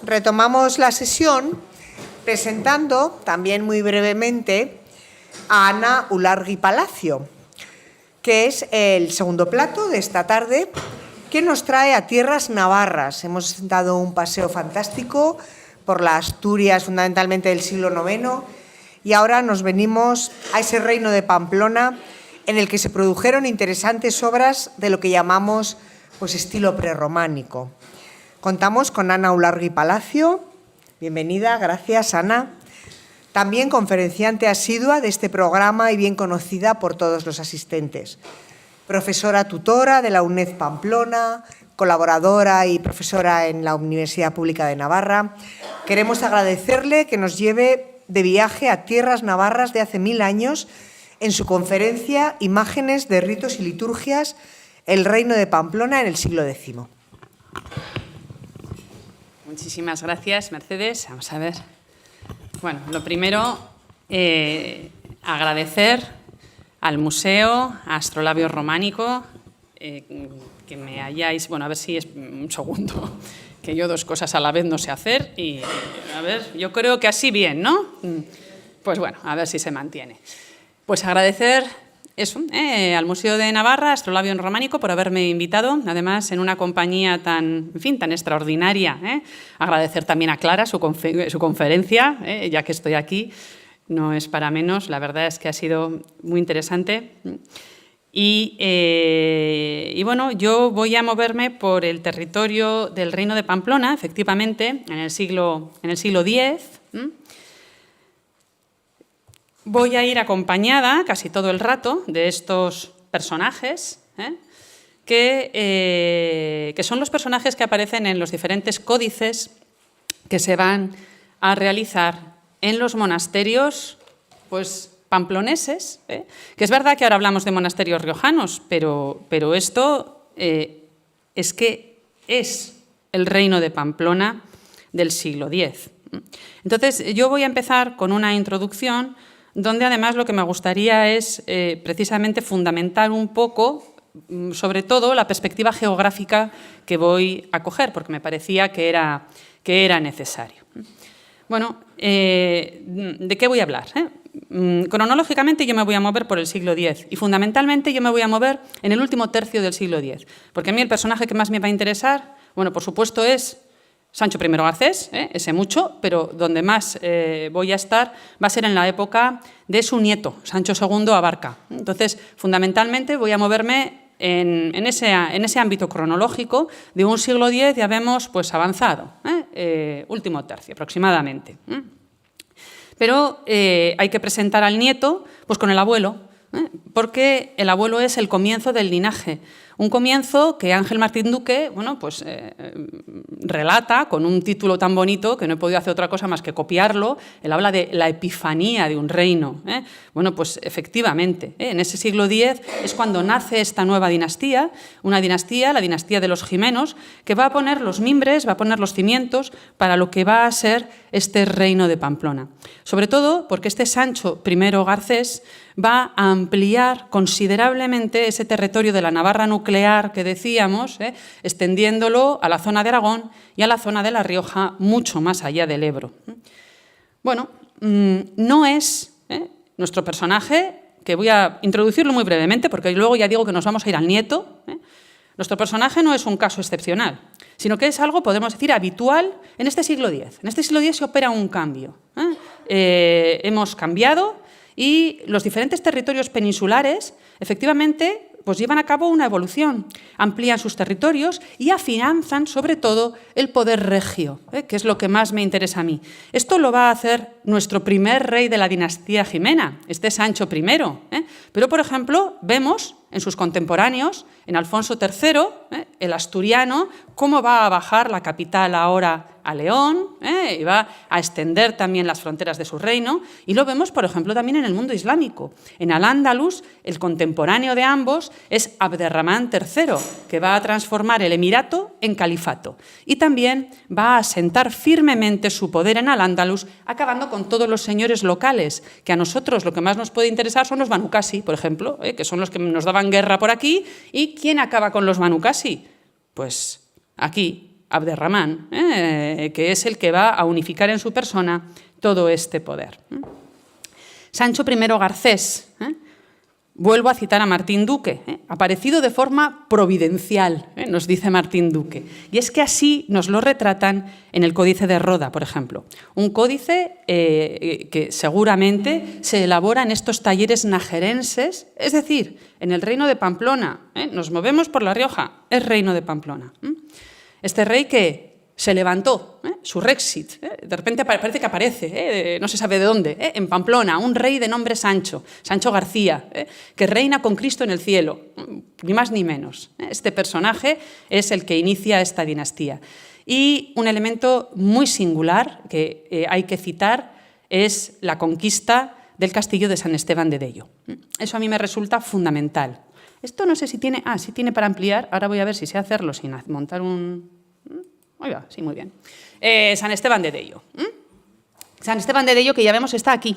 Retomamos la sesión presentando también muy brevemente a Ana Ulargui Palacio, que es el segundo plato de esta tarde, que nos trae a tierras navarras. Hemos dado un paseo fantástico por las Asturias, fundamentalmente del siglo IX, y ahora nos venimos a ese reino de Pamplona en el que se produjeron interesantes obras de lo que llamamos estilo prerrománico. Contamos con Ana Ulargui Palacio. Bienvenida, gracias, Ana. También conferenciante asidua de este programa y bien conocida por todos los asistentes. Profesora tutora de la UNED Pamplona, colaboradora y profesora en la Universidad Pública de Navarra. Queremos agradecerle que nos lleve de viaje a tierras navarras de hace 1000 años en su conferencia Imágenes de ritos y liturgias, el reino de Pamplona en el siglo X. Muchísimas gracias, Mercedes. Vamos a ver. Bueno, lo primero, agradecer al Museo Astrolabio Románico que me hayáis... Bueno, a ver si es un segundo, que yo dos cosas a la vez no sé hacer. Y, a ver, yo creo que así bien, ¿no? Pues bueno, a ver si se mantiene. Pues agradecer eso, al Museo de Navarra, Astrolabio Románico, por haberme invitado, además en una compañía tan extraordinaria. Agradecer también a Clara su conferencia, ya que estoy aquí, no es para menos, la verdad es que ha sido muy interesante. Y bueno, yo voy a moverme por el territorio del Reino de Pamplona, efectivamente, en el siglo X. Voy a ir acompañada casi todo el rato de estos personajes, que son los personajes que aparecen en los diferentes códices que se van a realizar en los monasterios pamploneses, que es verdad que ahora hablamos de monasterios riojanos, pero esto es que es el reino de Pamplona del siglo X. Entonces, yo voy a empezar con una introducción donde además lo que me gustaría es precisamente fundamentar un poco, sobre todo, la perspectiva geográfica que voy a coger, porque me parecía que era necesario. Bueno, ¿de qué voy a hablar? Cronológicamente yo me voy a mover por el siglo X y fundamentalmente yo me voy a mover en el último tercio del siglo X, porque a mí el personaje que más me va a interesar, bueno, por supuesto es Sancho I Garcés, ese mucho, pero donde más voy a estar va a ser en la época de su nieto, Sancho II Abarca. Entonces, fundamentalmente voy a moverme en ese ámbito cronológico de un siglo X, ya vemos, avanzado, último tercio aproximadamente. Pero hay que presentar al nieto con el abuelo, porque el abuelo es el comienzo del linaje. Un comienzo que Ángel Martín Duque relata con un título tan bonito que no he podido hacer otra cosa más que copiarlo. Él habla de la epifanía de un reino. Bueno, pues efectivamente, en ese siglo X es cuando nace esta nueva dinastía, una dinastía, la dinastía de los Jimenos, que va a poner los mimbres, va a poner los cimientos para lo que va a ser este reino de Pamplona. Sobre todo porque este Sancho I Garcés va a ampliar considerablemente ese territorio de la Navarra nuclear que decíamos, extendiéndolo a la zona de Aragón y a la zona de La Rioja, mucho más allá del Ebro. Bueno, no es nuestro personaje, que voy a introducirlo muy brevemente, porque luego ya digo que nos vamos a ir al nieto. Nuestro personaje no es un caso excepcional, sino que es algo, podemos decir, habitual en este siglo X. En este siglo X se opera un cambio. Hemos cambiado y los diferentes territorios peninsulares, efectivamente, llevan a cabo una evolución, amplían sus territorios y afianzan, sobre todo, el poder regio, que es lo que más me interesa a mí. Esto lo va a hacer nuestro primer rey de la dinastía jimena, Sancho I. Pero, por ejemplo, vemos en sus contemporáneos, en Alfonso III, el asturiano, cómo va a bajar la capital ahora a León, y va a extender también las fronteras de su reino, y lo vemos, por ejemplo, también en el mundo islámico. En Al-Ándalus, el contemporáneo de ambos es Abderramán III, que va a transformar el emirato en califato, y también va a asentar firmemente su poder en Al-Ándalus, acabando con todos los señores locales, que a nosotros lo que más nos puede interesar son los Banu Qasi, por ejemplo, que son los que nos daban guerra por aquí. ¿Y quién acaba con los Banu Qasi? Pues aquí, Abderramán, que es el que va a unificar en su persona todo este poder. Sancho I Garcés, vuelvo a citar a Martín Duque, aparecido de forma providencial, nos dice Martín Duque. Y es que así nos lo retratan en el Códice de Roda, por ejemplo. Un códice que seguramente se elabora en estos talleres najerenses, es decir, en el reino de Pamplona. Nos movemos por La Rioja, es reino de Pamplona. Este rey que se levantó, su Rexit, de repente parece que aparece, no se sabe de dónde, en Pamplona, un rey de nombre Sancho, Sancho García, que reina con Cristo en el cielo, ni más ni menos. Este personaje es el que inicia esta dinastía. Y un elemento muy singular que hay que citar es la conquista del castillo de San Esteban de Dello. Eso a mí me resulta fundamental. Esto no sé si tiene... sí tiene para ampliar, ahora voy a ver si sé hacerlo sin montar un... Oiga, sí, muy bien. San Esteban de Dello. San Esteban de Dello, que ya vemos, está aquí.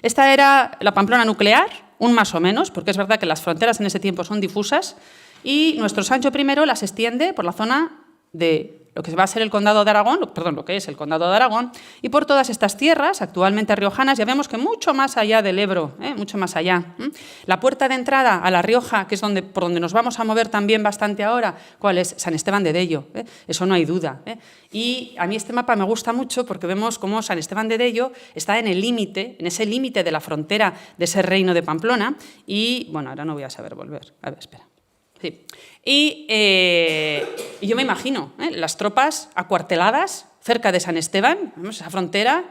Esta era la Pamplona nuclear, un más o menos, porque es verdad que las fronteras en ese tiempo son difusas, y nuestro Sancho I las extiende por la zona de lo que va a ser el condado de Aragón, lo que es el condado de Aragón, y por todas estas tierras, actualmente riojanas, ya vemos que mucho más allá del Ebro, mucho más allá. La puerta de entrada a La Rioja, que es por donde nos vamos a mover también bastante ahora, ¿cuál es? San Esteban de Dello, eso no hay duda. Y a mí este mapa me gusta mucho porque vemos cómo San Esteban de Dello está en el límite, en ese límite de la frontera de ese reino de Pamplona, y, bueno, ahora no voy a saber volver. A ver, espera. Sí. Y yo me imagino las tropas acuarteladas cerca de San Esteban, vemos esa frontera,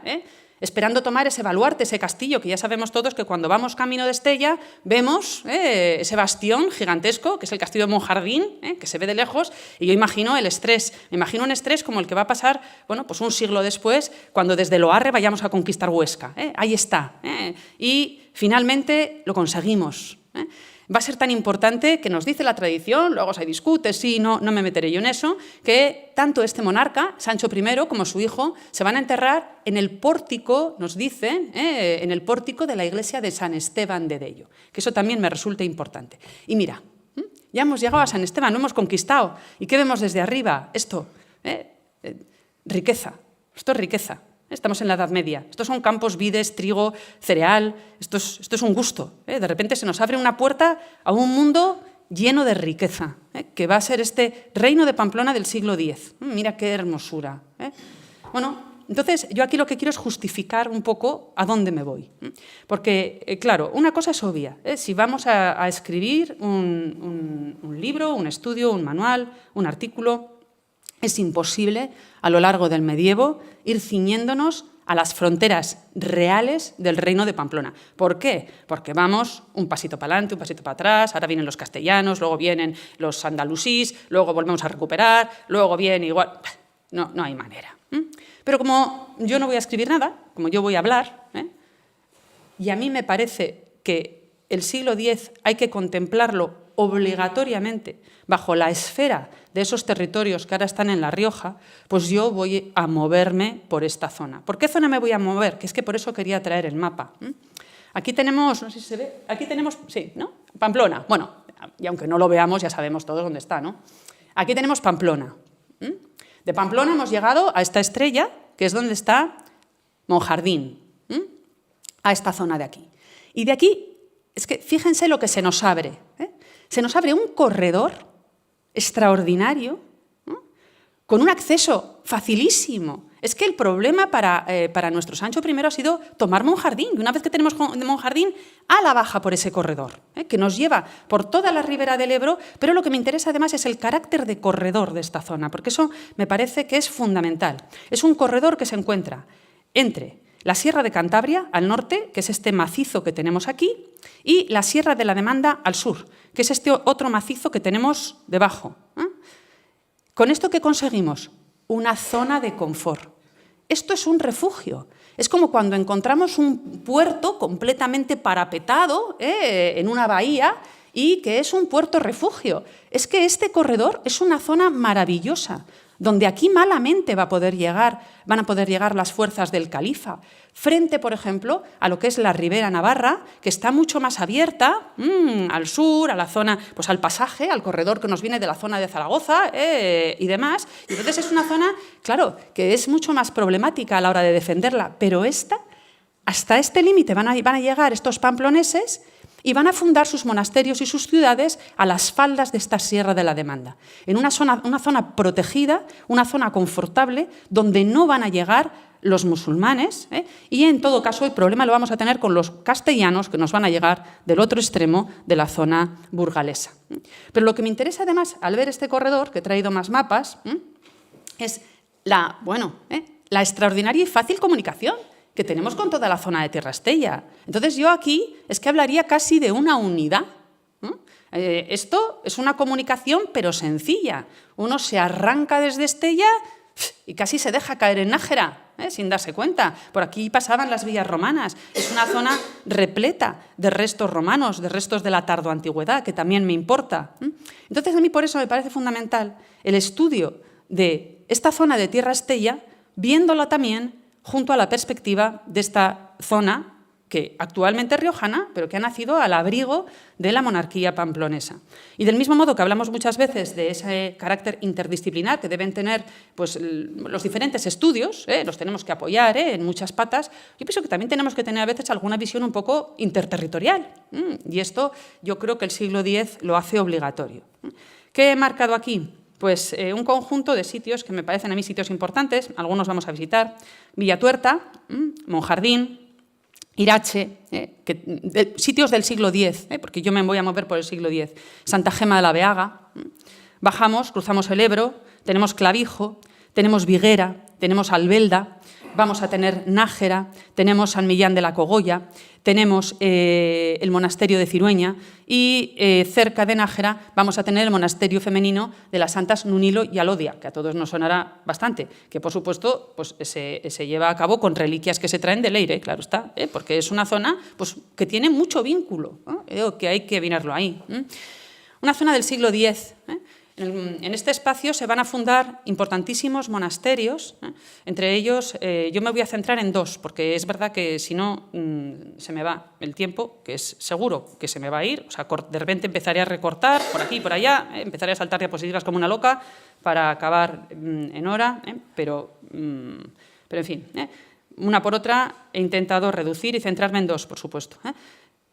esperando tomar ese baluarte, ese castillo, que ya sabemos todos que cuando vamos camino de Estella vemos ese bastión gigantesco, que es el castillo de Monjardín, que se ve de lejos, y yo imagino el estrés, me imagino un estrés como el que va a pasar, bueno, pues un siglo después, cuando desde Loarre vayamos a conquistar Huesca. Ahí está. Y finalmente lo conseguimos. Va a ser tan importante que nos dice la tradición, luego se discute, sí, no me meteré yo en eso, que tanto este monarca, Sancho I, como su hijo, se van a enterrar en el pórtico, nos dicen, en el pórtico de la iglesia de San Esteban de Dello, que eso también me resulta importante. Y mira, ya hemos llegado a San Esteban, lo hemos conquistado. ¿Y qué vemos desde arriba? Esto, riqueza, esto es riqueza. Estamos en la Edad Media. Estos son campos, vides, trigo, cereal. Esto es un gusto. De repente se nos abre una puerta a un mundo lleno de riqueza, que va a ser este reino de Pamplona del siglo X. Mira qué hermosura. Bueno, entonces yo aquí lo que quiero es justificar un poco a dónde me voy. Porque, claro, una cosa es obvia. Si vamos a escribir un libro, un estudio, un manual, un artículo, es imposible, a lo largo del medievo, ir ciñéndonos a las fronteras reales del reino de Pamplona. ¿Por qué? Porque vamos un pasito para adelante, un pasito para atrás, ahora vienen los castellanos, luego vienen los andalusís, luego volvemos a recuperar, luego viene igual... No hay manera. Pero como yo no voy a escribir nada, como yo voy a hablar, y a mí me parece que el siglo X hay que contemplarlo obligatoriamente bajo la esfera de esos territorios que ahora están en La Rioja, pues yo voy a moverme por esta zona. ¿Por qué zona me voy a mover? Que es que por eso quería traer el mapa. Aquí tenemos, no sé si se ve, aquí tenemos, sí, ¿no? Pamplona. Bueno, y aunque no lo veamos, ya sabemos todos dónde está, ¿no? Aquí tenemos Pamplona. De Pamplona hemos llegado a esta estrella, que es donde está Monjardín, a esta zona de aquí. Y de aquí, es que fíjense lo que se nos abre. Se nos abre un corredor extraordinario, con un acceso facilísimo. Es que el problema para nuestro Sancho I ha sido tomar Monjardín. Y una vez que tenemos Monjardín, a la baja por ese corredor, que nos lleva por toda la ribera del Ebro, pero lo que me interesa además es el carácter de corredor de esta zona, porque eso me parece que es fundamental. Es un corredor que se encuentra entre la Sierra de Cantabria, al norte, que es este macizo que tenemos aquí, y la Sierra de la Demanda, al sur, que es este otro macizo que tenemos debajo. ¿Con esto qué conseguimos? Una zona de confort. Esto es un refugio. Es como cuando encontramos un puerto completamente parapetado en una bahía y que es un puerto refugio. Es que este corredor es una zona maravillosa, donde aquí malamente van a poder llegar las fuerzas del califa, frente, por ejemplo, a lo que es la Ribera Navarra, que está mucho más abierta al sur, a la zona, pues al pasaje, al corredor que nos viene de la zona de Zaragoza y demás. Y entonces es una zona, claro, que es mucho más problemática a la hora de defenderla, pero hasta este límite van a llegar estos pamploneses y van a fundar sus monasterios y sus ciudades a las faldas de esta Sierra de la Demanda, en una zona protegida, una zona confortable, donde no van a llegar los musulmanes, y en todo caso el problema lo vamos a tener con los castellanos, que nos van a llegar del otro extremo de la zona burgalesa. Pero lo que me interesa además al ver este corredor, que he traído más mapas, es la extraordinaria y fácil comunicación que tenemos con toda la zona de Tierra Estella. Entonces yo aquí es que hablaría casi de una unidad. Esto es una comunicación pero sencilla. Uno se arranca desde Estella y casi se deja caer en Nájera, sin darse cuenta. Por aquí pasaban las villas romanas. Es una zona repleta de restos romanos, de restos de la tardoantigüedad, que también me importa. Entonces a mí por eso me parece fundamental el estudio de esta zona de Tierra Estella, viéndola también junto a la perspectiva de esta zona que actualmente es riojana, pero que ha nacido al abrigo de la monarquía pamplonesa. Y del mismo modo que hablamos muchas veces de ese carácter interdisciplinar que deben tener pues, los diferentes estudios, los tenemos que apoyar en muchas patas, yo pienso que también tenemos que tener a veces alguna visión un poco interterritorial. Y esto yo creo que el siglo X lo hace obligatorio. ¿Qué he marcado aquí? Pues un conjunto de sitios que me parecen a mí sitios importantes, algunos vamos a visitar: Villatuerta, Monjardín, Irache, sitios del siglo X, porque yo me voy a mover por el siglo X, Santa Gema de la Beaga, bajamos, cruzamos el Ebro, tenemos Clavijo, tenemos Viguera, tenemos Albelda, vamos a tener Nájera, tenemos San Millán de la Cogolla, tenemos el monasterio de Cirueña y cerca de Nájera vamos a tener el monasterio femenino de las Santas Nunilo y Alodia, que a todos nos sonará bastante, que por supuesto pues, se lleva a cabo con reliquias que se traen de Leire, claro está, porque es una zona pues, que tiene mucho vínculo, que hay que mirarlo ahí. Una zona del siglo X. En este espacio se van a fundar importantísimos monasterios, entre ellos yo me voy a centrar en dos, porque es verdad que si no se me va el tiempo, que es seguro que se me va a ir, o sea, de repente empezaré a recortar por aquí y por allá, empezaré a saltar diapositivas como una loca para acabar en hora, pero en fin, una por otra he intentado reducir y centrarme en dos, por supuesto.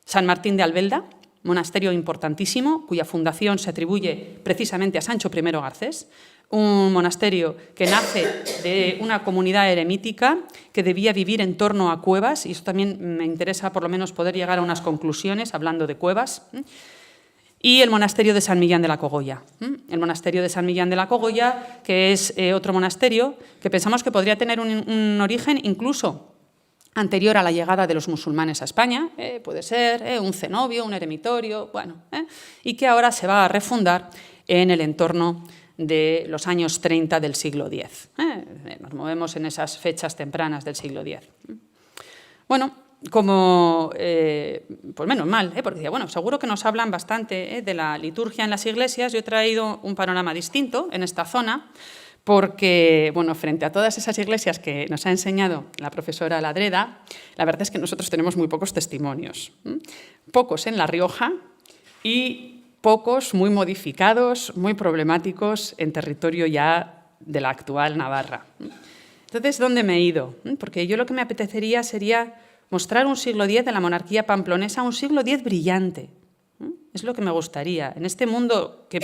San Martín de Albelda, monasterio importantísimo, cuya fundación se atribuye precisamente a Sancho I Garcés, un monasterio que nace de una comunidad eremítica que debía vivir en torno a cuevas, y eso también me interesa por lo menos poder llegar a unas conclusiones hablando de cuevas, y el monasterio de San Millán de la Cogolla. El monasterio de San Millán de la Cogolla, que es otro monasterio que pensamos que podría tener un origen incluso anterior a la llegada de los musulmanes a España, puede ser un cenobio, un eremitorio, y que ahora se va a refundar en el entorno de los años 30 del siglo X. Nos movemos en esas fechas tempranas del siglo X. Bueno, como, pues menos mal, porque decía, bueno, seguro que nos hablan bastante de la liturgia en las iglesias. Yo he traído un panorama distinto en esta zona, porque, bueno, frente a todas esas iglesias que nos ha enseñado la profesora Ladreda, la verdad es que nosotros tenemos muy pocos testimonios. Pocos en La Rioja y pocos muy modificados, muy problemáticos en territorio ya de la actual Navarra. Entonces, ¿dónde me he ido? Porque yo lo que me apetecería sería mostrar un siglo X de la monarquía pamplonesa, un siglo X brillante. Es lo que me gustaría. En este mundo que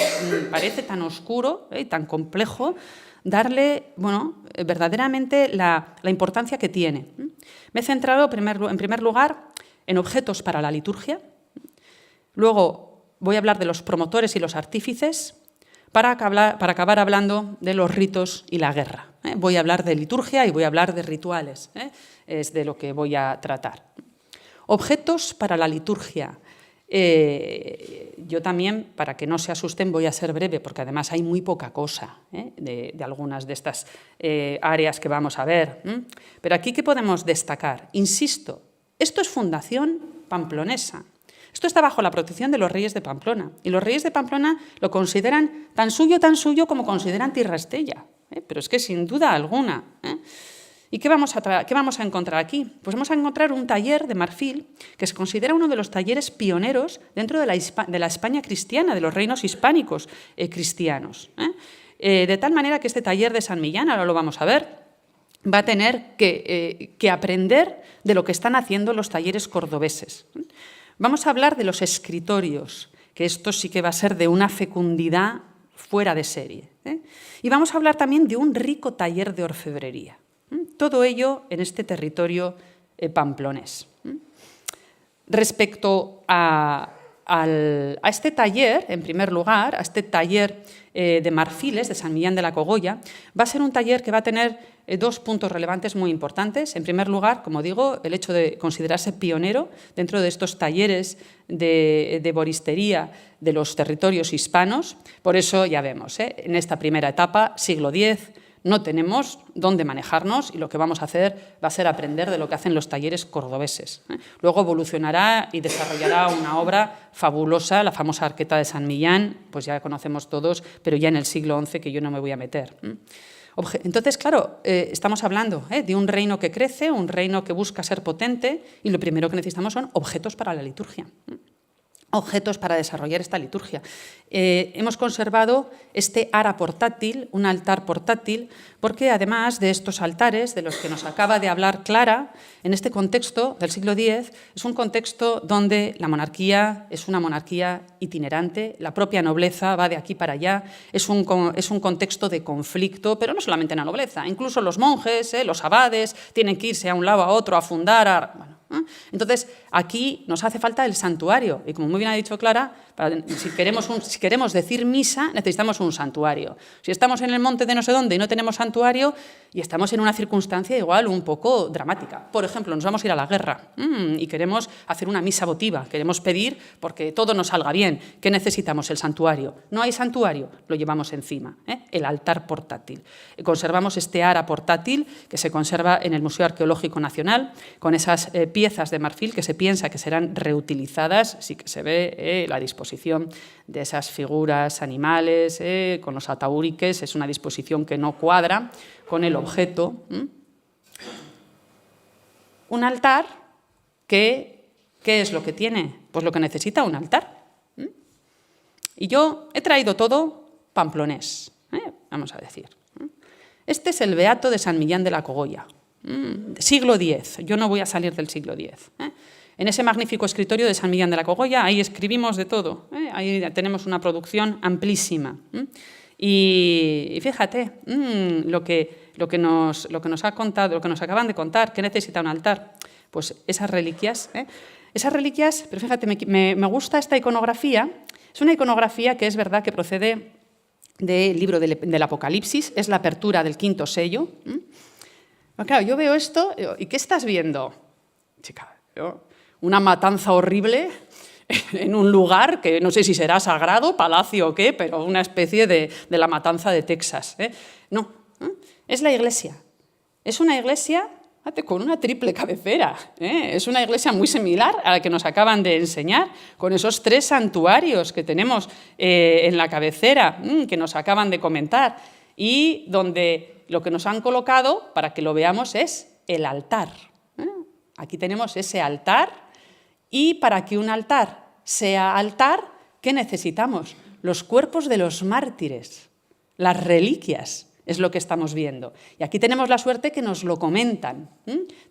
parece tan oscuro y tan complejo, darle, bueno, verdaderamente la importancia que tiene. Me he centrado en primer lugar en objetos para la liturgia. Luego voy a hablar de los promotores y los artífices para acabar hablando de los ritos y la guerra. Voy a hablar de liturgia y voy a hablar de rituales. Es de lo que voy a tratar. Objetos para la liturgia. Yo también, para que no se asusten, voy a ser breve, porque además hay muy poca cosa de algunas de estas áreas que vamos a ver. Pero aquí, ¿qué podemos destacar? Insisto, esto es fundación pamplonesa. Esto está bajo la protección de los reyes de Pamplona. Y los reyes de Pamplona lo consideran tan suyo como consideran Tierra Estella. pero es que sin duda alguna. ¿Y qué vamos a encontrar aquí? Pues vamos a encontrar un taller de marfil que se considera uno de los talleres pioneros dentro de la España cristiana, de los reinos hispánicos cristianos. De tal manera que este taller de San Millán, ahora lo vamos a ver, va a tener que aprender de lo que están haciendo los talleres cordobeses. Vamos a hablar de los escritorios, que esto sí que va a ser de una fecundidad fuera de serie. Y vamos a hablar también de un rico taller de orfebrería. Todo ello en este territorio pamplonés. Respecto a este taller, en primer lugar, a este taller de marfiles de San Millán de la Cogolla, va a ser un taller que va a tener dos puntos relevantes muy importantes. En primer lugar, como digo, el hecho de considerarse pionero dentro de estos talleres de boristería de los territorios hispanos. Por eso ya vemos, en esta primera etapa, siglo X, no tenemos dónde manejarnos y lo que vamos a hacer va a ser aprender de lo que hacen los talleres cordobeses. Luego evolucionará y desarrollará una obra fabulosa, la famosa Arqueta de San Millán, pues ya conocemos todos, pero ya en el siglo XI, que yo no me voy a meter. Entonces, claro, estamos hablando de un reino que crece, un reino que busca ser potente, y lo primero que necesitamos son objetos para la liturgia. Objetos para desarrollar esta liturgia. Hemos conservado este ara portátil, un altar portátil, porque además de estos altares de los que nos acaba de hablar Clara, en este contexto del siglo X, es un contexto donde la monarquía es una monarquía itinerante, la propia nobleza va de aquí para allá, es un contexto de conflicto, pero no solamente en la nobleza, incluso los monjes, los abades, tienen que irse a un lado a otro a fundar. Entonces, aquí nos hace falta el santuario, y como muy bien ha dicho Clara, si queremos decir misa, necesitamos un santuario. Si estamos en el monte de no sé dónde y no tenemos santuario, y estamos en una circunstancia igual un poco dramática. Por ejemplo, nos vamos a ir a la guerra y queremos hacer una misa votiva, queremos pedir porque todo nos salga bien. ¿Qué necesitamos? El santuario. No hay santuario, lo llevamos encima, el altar portátil. Conservamos este ara portátil que se conserva en el Museo Arqueológico Nacional, con esas piezas de marfil que se piensa que serán reutilizadas, sí que se ve la disposición de esas figuras animales, con los ataúriques, es una disposición que no cuadra con el objeto. Un altar que, ¿qué es lo que tiene? Pues lo que necesita un altar. Y yo he traído todo pamplonés, vamos a decir. Este es el Beato de San Millán de la Cogolla, siglo X, yo no voy a salir del siglo X. En ese magnífico escritorio de San Millán de la Cogolla, ahí escribimos de todo, ahí tenemos una producción amplísima. Y fíjate, lo que nos ha contado, lo que nos acaban de contar, ¿qué necesita un altar? Pues esas reliquias. Esas reliquias, pero fíjate, me gusta esta iconografía. Es una iconografía que es verdad que procede del libro del Apocalipsis, es la apertura del quinto sello. Pero claro, yo veo esto, ¿y qué estás viendo? Chica, una matanza horrible en un lugar que no sé si será sagrado, palacio o qué, pero una especie de la matanza de Texas. No, es la iglesia. Es una iglesia con una triple cabecera. Es una iglesia muy similar a la que nos acaban de enseñar, con esos 3 santuarios que tenemos en la cabecera, que nos acaban de comentar, y donde lo que nos han colocado, para que lo veamos, es el altar. Aquí tenemos ese altar, y para que un altar sea altar, ¿qué necesitamos? Los cuerpos de los mártires, las reliquias. Es lo que estamos viendo. Y aquí tenemos la suerte que nos lo comentan.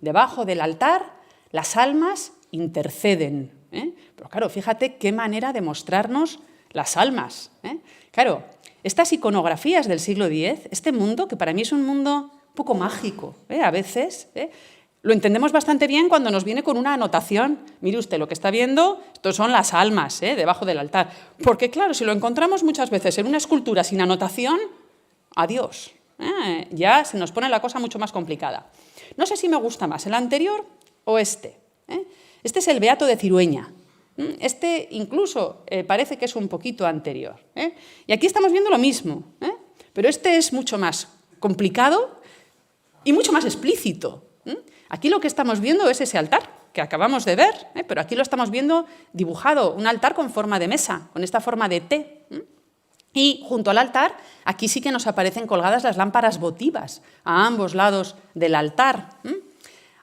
Debajo del altar, las almas interceden. Pero claro, fíjate qué manera de mostrarnos las almas. Claro, estas iconografías del siglo X, este mundo, que para mí es un mundo un poco mágico, a veces, lo entendemos bastante bien cuando nos viene con una anotación. Mire usted, lo que está viendo, estos son las almas debajo del altar. Porque claro, si lo encontramos muchas veces en una escultura sin anotación, adiós, ya se nos pone la cosa mucho más complicada. No sé si me gusta más el anterior o este. Este es el Beato de Cirueña. Este incluso parece que es un poquito anterior. Y aquí estamos viendo lo mismo, pero este es mucho más complicado y mucho más explícito. Aquí lo que estamos viendo es ese altar que acabamos de ver, pero aquí lo estamos viendo dibujado, un altar con forma de mesa, con esta forma de T. Y junto al altar, aquí sí que nos aparecen colgadas las lámparas votivas a ambos lados del altar.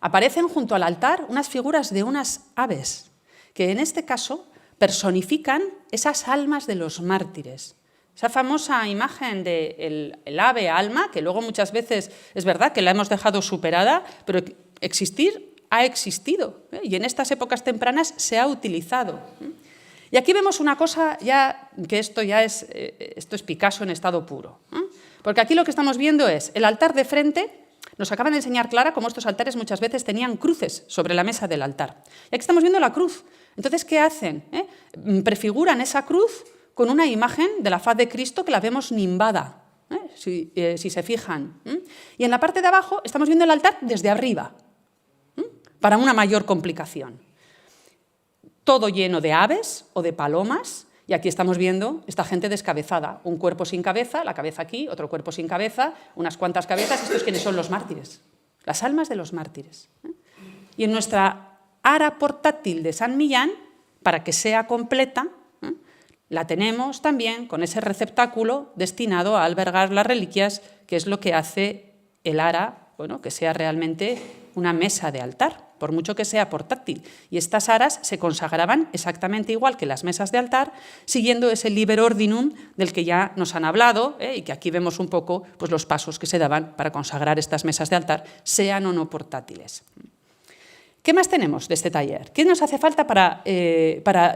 Aparecen junto al altar unas figuras de unas aves, que en este caso personifican esas almas de los mártires. Esa famosa imagen del ave alma, que luego muchas veces es verdad que la hemos dejado superada, pero existir ha existido, y en estas épocas tempranas se ha utilizado. Y aquí vemos una cosa ya, que esto es Picasso en estado puro. Porque aquí lo que estamos viendo es el altar de frente. Nos acaban de enseñar Clara cómo estos altares muchas veces tenían cruces sobre la mesa del altar. Y aquí estamos viendo la cruz. Entonces, ¿qué hacen? Prefiguran esa cruz con una imagen de la faz de Cristo que la vemos nimbada, si se fijan. Y en la parte de abajo estamos viendo el altar desde arriba, para una mayor complicación. Todo lleno de aves o de palomas, y aquí estamos viendo esta gente descabezada, un cuerpo sin cabeza, la cabeza aquí, otro cuerpo sin cabeza, unas cuantas cabezas. ¿Estos quiénes son? Los mártires, las almas de los mártires. Y en nuestra ara portátil de San Millán, para que sea completa, la tenemos también con ese receptáculo destinado a albergar las reliquias, que es lo que hace el ara, que sea realmente una mesa de altar, por mucho que sea portátil. Y estas aras se consagraban exactamente igual que las mesas de altar, siguiendo ese liber ordinum del que ya nos han hablado, y que aquí vemos un poco pues, los pasos que se daban para consagrar estas mesas de altar, sean o no portátiles. ¿Qué más tenemos de este taller? ¿Qué nos hace falta para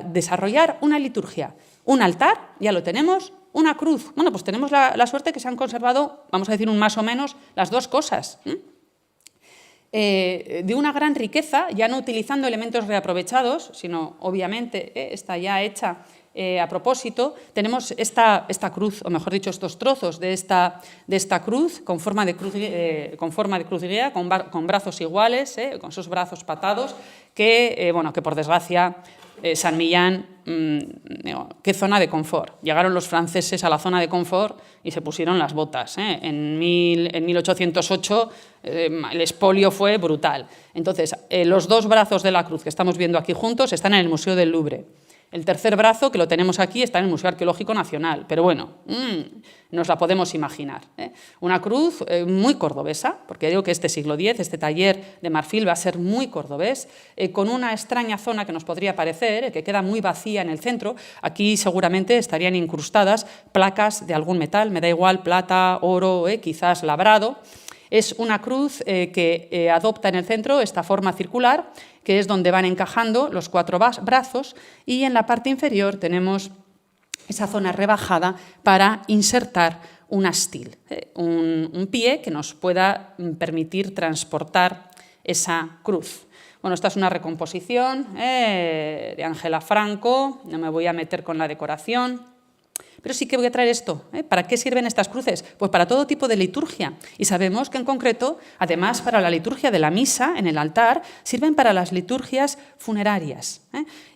desarrollar una liturgia? Un altar, ya lo tenemos. Una cruz. Bueno, pues tenemos la suerte que se han conservado, vamos a decir un más o menos, las dos cosas. De una gran riqueza, ya no utilizando elementos reaprovechados, sino obviamente está ya hecha a propósito. Tenemos esta cruz, o mejor dicho, estos trozos de esta cruz con forma de cruz griega, con brazos iguales, con esos brazos patados, que por desgracia San Millán, qué zona de confort. Llegaron los franceses a la zona de confort y se pusieron las botas. En 1808 el expolio fue brutal. Entonces, los dos brazos de la cruz que estamos viendo aquí juntos están en el Museo del Louvre. El tercer brazo, que lo tenemos aquí, está en el Museo Arqueológico Nacional, pero bueno, nos la podemos imaginar. Una cruz muy cordobesa, porque digo que este siglo X, este taller de marfil va a ser muy cordobés, con una extraña zona que nos podría parecer, que queda muy vacía en el centro. Aquí seguramente estarían incrustadas placas de algún metal, me da igual, plata, oro, quizás labrado. Es una cruz que adopta en el centro esta forma circular, que es donde van encajando los cuatro brazos, y en la parte inferior tenemos esa zona rebajada para insertar un astil, un pie que nos pueda permitir transportar esa cruz. Bueno, esta es una recomposición de Ángela Franco, no me voy a meter con la decoración. Pero sí que voy a traer esto. ¿Para qué sirven estas cruces? Pues para todo tipo de liturgia. Y sabemos que en concreto, además para la liturgia de la misa en el altar, sirven para las liturgias funerarias.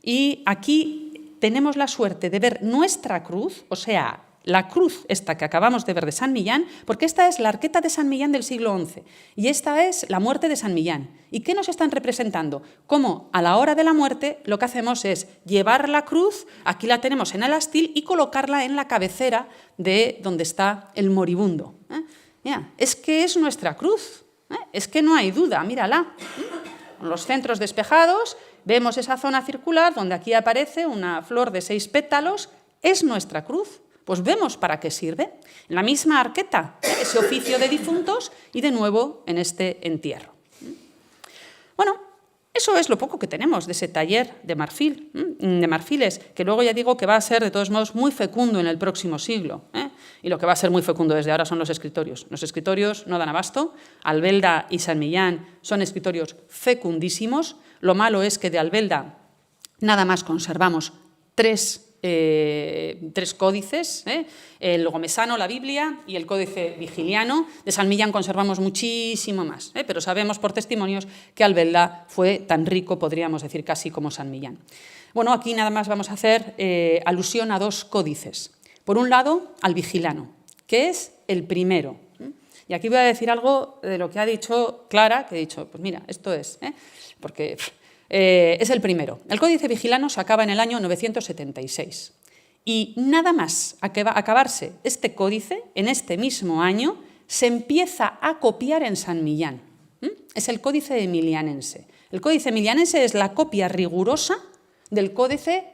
Y aquí tenemos la suerte de ver nuestra cruz, o sea, la cruz esta que acabamos de ver de San Millán, porque esta es la arqueta de San Millán del siglo XI y esta es la muerte de San Millán. ¿Y qué nos están representando? Cómo a la hora de la muerte lo que hacemos es llevar la cruz, aquí la tenemos en el astil, y colocarla en la cabecera de donde está el moribundo. Mira, es que es nuestra cruz, es que no hay duda, mírala. Con los centros despejados vemos esa zona circular donde aquí aparece una flor de 6 pétalos, es nuestra cruz. Pues vemos para qué sirve. En la misma arqueta, ese oficio de difuntos, y de nuevo en este entierro. Bueno, eso es lo poco que tenemos de ese taller de marfiles, que luego ya digo que va a ser de todos modos muy fecundo en el próximo siglo. Y lo que va a ser muy fecundo desde ahora son los escritorios. Los escritorios no dan abasto. Albelda y San Millán son escritorios fecundísimos. Lo malo es que de Albelda nada más conservamos tres códices, el Gomesano, la Biblia, y el Códice Vigiliano. De San Millán conservamos muchísimo más, pero sabemos por testimonios que Albelda fue tan rico, podríamos decir casi como San Millán. Bueno, aquí nada más vamos a hacer alusión a 2 códices. Por un lado, al Vigiliano, que es el primero. Y aquí voy a decir algo de lo que ha dicho Clara, que he dicho, pues mira, esto es, porque es el primero. El Códice Vigiliano se acaba en el año 976 Y nada más acabarse este códice, en este mismo año, se empieza a copiar en San Millán. Es el Códice Emilianense. El Códice Emilianense es la copia rigurosa del Códice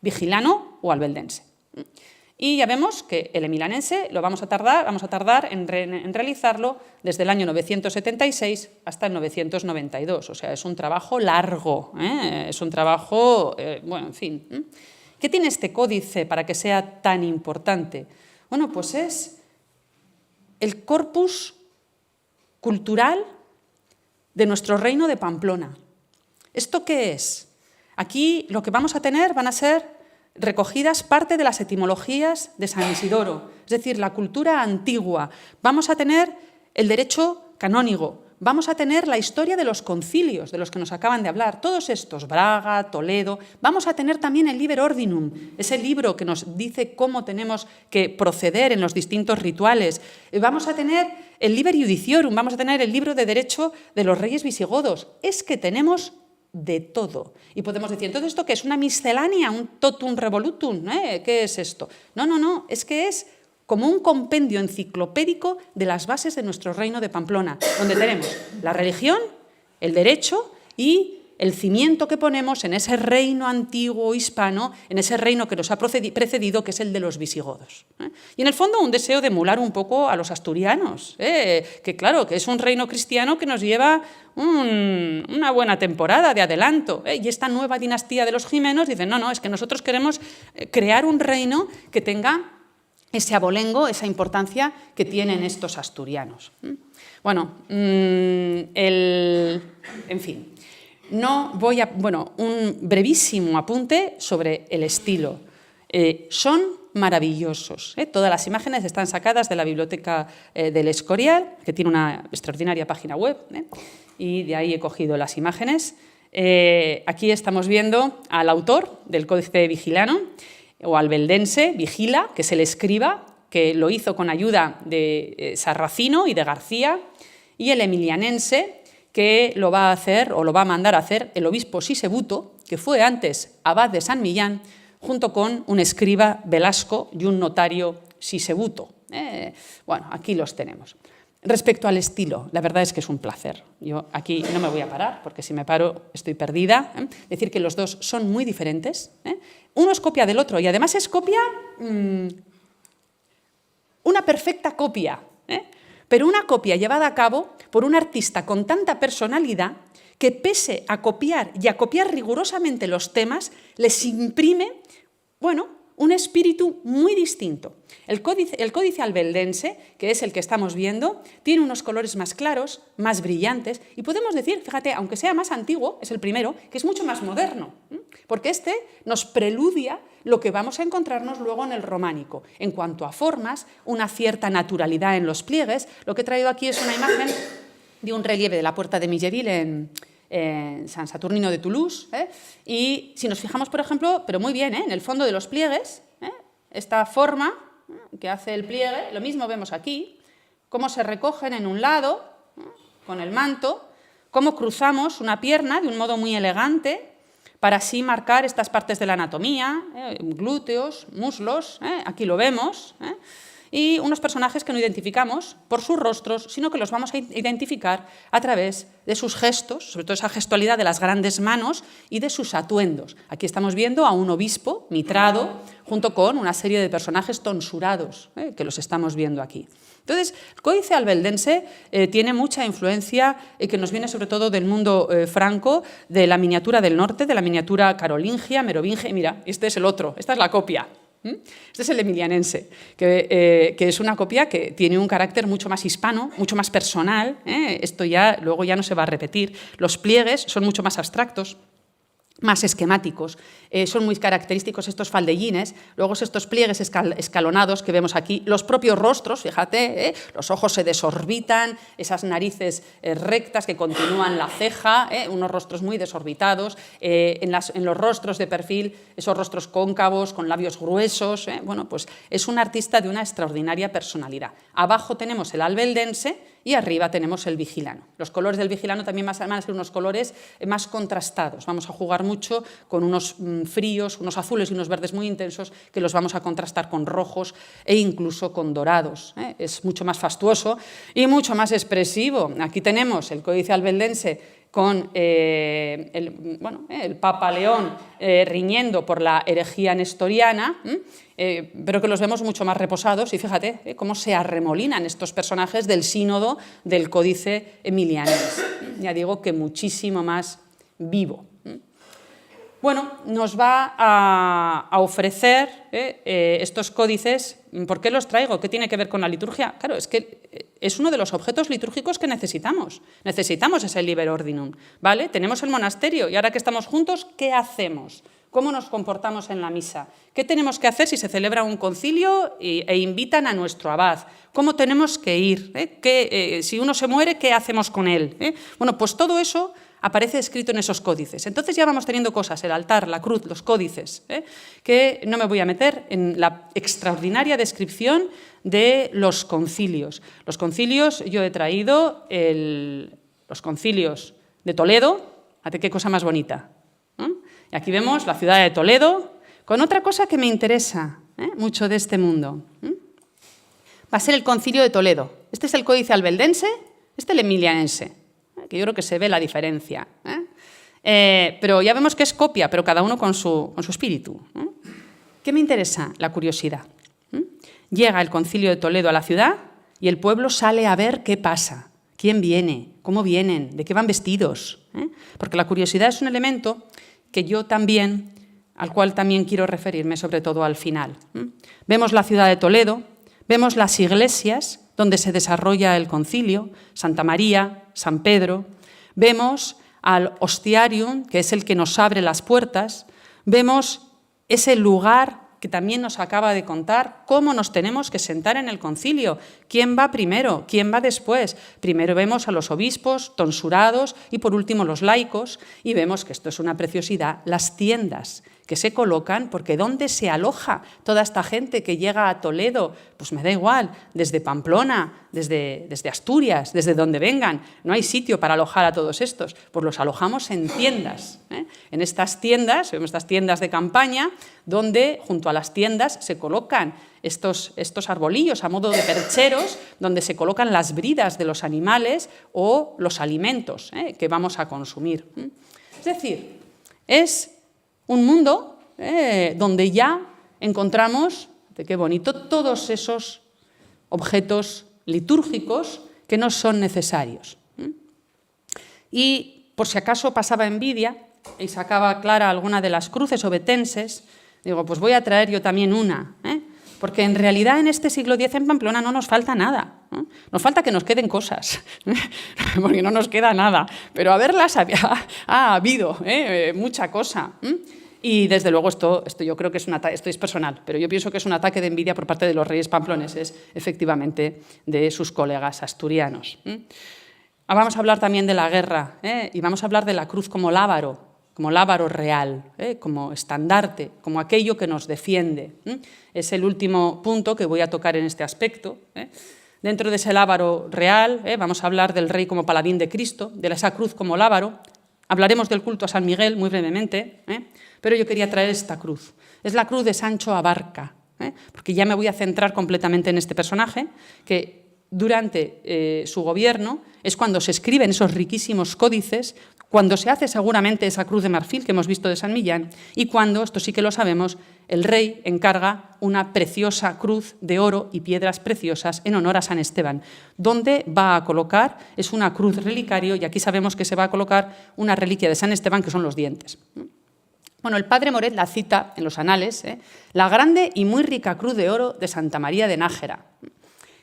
Vigilano o Albeldense. Y ya vemos que el emilianense vamos a tardar en realizarlo desde el año 976 hasta el 992. O sea, es un trabajo largo, es un trabajo, bueno, en fin. ¿Qué tiene este códice para que sea tan importante? Bueno, pues es el corpus cultural de nuestro reino de Pamplona. ¿Esto qué es? Aquí lo que vamos a tener van a ser recogidas parte de las etimologías de San Isidoro, es decir, la cultura antigua. Vamos a tener el derecho canónigo, vamos a tener la historia de los concilios, de los que nos acaban de hablar, todos estos, Braga, Toledo. Vamos a tener también el Liber Ordinum, ese libro que nos dice cómo tenemos que proceder en los distintos rituales. Vamos a tener el Liber Iudiciorum, vamos a tener el libro de derecho de los reyes visigodos. Es que tenemos de todo. Y podemos decir, entonces, ¿esto qué es? ¿Una miscelánea? ¿Un totum revolutum? ¿Qué es esto? No, es que es como un compendio enciclopédico de las bases de nuestro reino de Pamplona, donde tenemos la religión, el derecho y el cimiento que ponemos en ese reino antiguo hispano, en ese reino que nos ha precedido, que es el de los visigodos. Y en el fondo un deseo de emular un poco a los asturianos, que claro, que es un reino cristiano que nos lleva una buena temporada de adelanto. Y esta nueva dinastía de los Jimenos dice, no, es que nosotros queremos crear un reino que tenga ese abolengo, esa importancia que tienen estos asturianos. Bueno, en fin. Un brevísimo apunte sobre el estilo. Son maravillosos. Todas las imágenes están sacadas de la biblioteca del Escorial, que tiene una extraordinaria página web, y de ahí he cogido las imágenes. Aquí estamos viendo al autor del Códice Vigilano, o albeldense, Vigila, que es el escriba, que lo hizo con ayuda de Sarracino y de García, y el emilianense, que lo va a hacer o lo va a mandar a hacer el obispo Sisebuto, que fue antes abad de San Millán, junto con un escriba Velasco y un notario Sisebuto. Bueno, aquí los tenemos. Respecto al estilo, la verdad es que es un placer. Yo aquí no me voy a parar, porque si me paro estoy perdida. Decir que los dos son muy diferentes. Uno es copia del otro y además es copia, una perfecta copia. Pero una copia llevada a cabo por un artista con tanta personalidad que, pese a copiar y a copiar rigurosamente los temas, les imprime, un espíritu muy distinto. El códice albeldense, que es el que estamos viendo, tiene unos colores más claros, más brillantes, y podemos decir, fíjate, aunque sea más antiguo, es el primero, que es mucho más moderno, porque este nos preludia lo que vamos a encontrarnos luego en el románico. En cuanto a formas, una cierta naturalidad en los pliegues. Lo que he traído aquí es una imagen de un relieve de la Puerta de Milledil en San Saturnino de Toulouse. Y si nos fijamos, por ejemplo, pero muy bien, en el fondo de los pliegues, esta forma que hace el pliegue, lo mismo vemos aquí, cómo se recogen en un lado, con el manto, cómo cruzamos una pierna de un modo muy elegante, para así marcar estas partes de la anatomía, glúteos, muslos, aquí lo vemos, y unos personajes que no identificamos por sus rostros, sino que los vamos a identificar a través de sus gestos, sobre todo esa gestualidad de las grandes manos y de sus atuendos. Aquí estamos viendo a un obispo mitrado, junto con una serie de personajes tonsurados, que los estamos viendo aquí. Entonces, el códice albeldense tiene mucha influencia que nos viene sobre todo del mundo franco, de la miniatura del norte, de la miniatura carolingia, merovingia. Mira, este es el otro, esta es la copia. Este es el emilianense, que es una copia que tiene un carácter mucho más hispano, mucho más personal. Esto luego ya no se va a repetir. Los pliegues son mucho más abstractos, más esquemáticos, son muy característicos estos faldellines, luego estos pliegues escalonados que vemos aquí, los propios rostros, fíjate, los ojos se desorbitan, esas narices rectas que continúan la ceja, unos rostros muy desorbitados, en los rostros de perfil, esos rostros cóncavos, con labios gruesos, pues es un artista de una extraordinaria personalidad. Abajo tenemos el albeldense y arriba tenemos el vigilano. Los colores del vigilano también van a ser unos colores más contrastados. Vamos a jugar mucho con unos fríos, unos azules y unos verdes muy intensos que los vamos a contrastar con rojos e incluso con dorados. Es mucho más fastuoso y mucho más expresivo. Aquí tenemos el Códice Albeldense con el Papa León riñendo por la herejía nestoriana, pero que los vemos mucho más reposados y fíjate cómo se arremolinan estos personajes del sínodo del Códice Emilianense. Ya digo que muchísimo más vivo. Bueno, nos va a ofrecer estos códices. ¿Por qué los traigo? ¿Qué tiene que ver con la liturgia? Claro, es que es uno de los objetos litúrgicos que necesitamos. Necesitamos ese liber ordinum, ¿vale? Tenemos el monasterio y ahora que estamos juntos, ¿qué hacemos? ¿Cómo nos comportamos en la misa? ¿Qué tenemos que hacer si se celebra un concilio e invitan a nuestro abad? ¿Cómo tenemos que ir? Si uno se muere, ¿qué hacemos con él? Bueno, pues todo eso aparece escrito en esos códices. Entonces ya vamos teniendo cosas, el altar, la cruz, los códices, que no me voy a meter en la extraordinaria descripción de los concilios. Los concilios, yo he traído los concilios de Toledo, fíjate qué cosa más bonita. Y aquí vemos la ciudad de Toledo, con otra cosa que me interesa mucho de este mundo. Va a ser el concilio de Toledo. Este es el Códice Albeldense, este el Emilianense, que yo creo que se ve la diferencia. Pero ya vemos que es copia, pero cada uno con su espíritu. ¿Qué me interesa? La curiosidad. Llega el concilio de Toledo a la ciudad y el pueblo sale a ver qué pasa, quién viene, cómo vienen, de qué van vestidos. Porque la curiosidad es un elemento al cual también quiero referirme, sobre todo al final. Vemos la ciudad de Toledo, vemos las iglesias donde se desarrolla el concilio, Santa María, San Pedro, vemos al hostiarium, que es el que nos abre las puertas, vemos ese lugar que también nos acaba de contar cómo nos tenemos que sentar en el concilio, quién va primero, quién va después. Primero vemos a los obispos, tonsurados, y por último los laicos, y vemos que esto es una preciosidad, las tiendas que se colocan, porque ¿dónde se aloja toda esta gente que llega a Toledo? Pues me da igual, desde Pamplona, desde Asturias, desde donde vengan, no hay sitio para alojar a todos estos, pues los alojamos en tiendas. En estas tiendas, vemos estas tiendas de campaña, donde junto a las tiendas se colocan estos arbolillos a modo de percheros, donde se colocan las bridas de los animales o los alimentos que vamos a consumir. Es decir, es un mundo donde ya encontramos, qué bonito, todos esos objetos litúrgicos que no son necesarios. Y por si acaso pasaba envidia y sacaba clara alguna de las cruces obetenses, digo, pues voy a traer yo también una, porque en realidad en este siglo X en Pamplona no nos falta nada. Nos falta que nos queden cosas, porque no nos queda nada, pero haberlas ha habido mucha cosa. Y desde luego esto yo creo que esto es personal, pero yo pienso que es un ataque de envidia por parte de los reyes pamploneses, efectivamente, de sus colegas asturianos. Vamos a hablar también de la guerra, y vamos a hablar de la cruz como lábaro real, como estandarte, como aquello que nos defiende. Es el último punto que voy a tocar en este aspecto. Dentro de ese lábaro real vamos a hablar del rey como paladín de Cristo, de esa cruz como lábaro. Hablaremos del culto a San Miguel muy brevemente, pero yo quería traer esta cruz. Es la cruz de Sancho Abarca, porque ya me voy a centrar completamente en este personaje, que durante su gobierno es cuando se escriben esos riquísimos códices, cuando se hace seguramente esa cruz de marfil que hemos visto de San Millán, y cuando, esto sí que lo sabemos, el rey encarga una preciosa cruz de oro y piedras preciosas en honor a San Esteban. ¿Dónde va a colocar? Es una cruz relicario, y aquí sabemos que se va a colocar una reliquia de San Esteban, que son los dientes. Bueno, el padre Moret la cita en los anales, la grande y muy rica cruz de oro de Santa María de Nájera.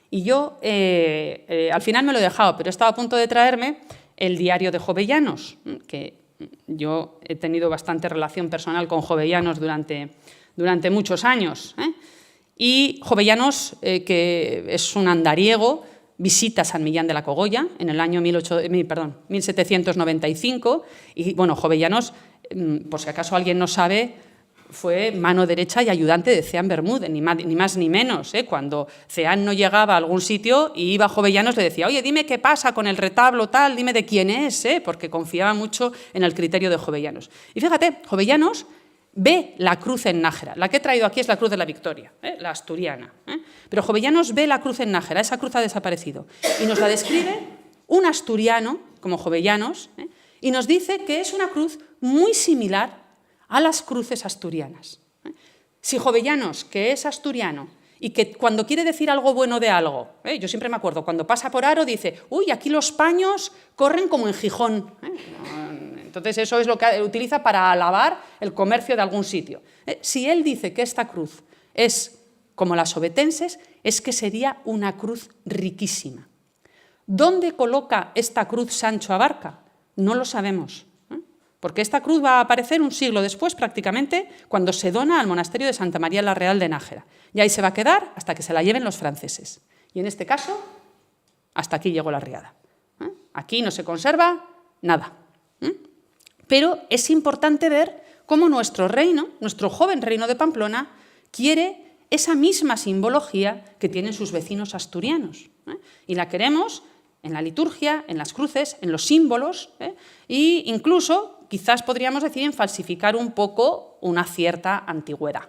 Y yo, al final me lo he dejado, pero estaba a punto de traerme el diario de Jovellanos, que yo he tenido bastante relación personal con Jovellanos durante muchos años. Y Jovellanos, que es un andariego, visita San Millán de la Cogolla en el año 1795. Y bueno, Jovellanos, por si acaso alguien no sabe, fue mano derecha y ayudante de Ceán Bermúdez, ni más ni menos. Cuando Ceán no llegaba a algún sitio y iba a Jovellanos le decía, oye, dime qué pasa con el retablo tal, dime de quién es, porque confiaba mucho en el criterio de Jovellanos. Y fíjate, Jovellanos ve la cruz en Nájera. La que he traído aquí es la cruz de la Victoria, la asturiana. Pero Jovellanos ve la cruz en Nájera, esa cruz ha desaparecido. Y nos la describe un asturiano, como Jovellanos, y nos dice que es una cruz muy similar a las cruces asturianas. Si Jovellanos, que es asturiano, y que cuando quiere decir algo bueno de algo, yo siempre me acuerdo, cuando pasa por Aro dice, uy, aquí los paños corren como en Gijón. Entonces eso es lo que utiliza para alabar el comercio de algún sitio. Si él dice que esta cruz es como las ovetenses, es que sería una cruz riquísima. ¿Dónde coloca esta cruz Sancho Abarca? No lo sabemos. Porque esta cruz va a aparecer un siglo después, prácticamente, cuando se dona al monasterio de Santa María la Real de Nájera. Y ahí se va a quedar hasta que se la lleven los franceses. Y en este caso, hasta aquí llegó la riada. Aquí no se conserva nada. Pero es importante ver cómo nuestro reino, nuestro joven reino de Pamplona, quiere esa misma simbología que tienen sus vecinos asturianos. Y la queremos en la liturgia, en las cruces, en los símbolos, e incluso, quizás podríamos decir, en falsificar un poco una cierta antigüedad.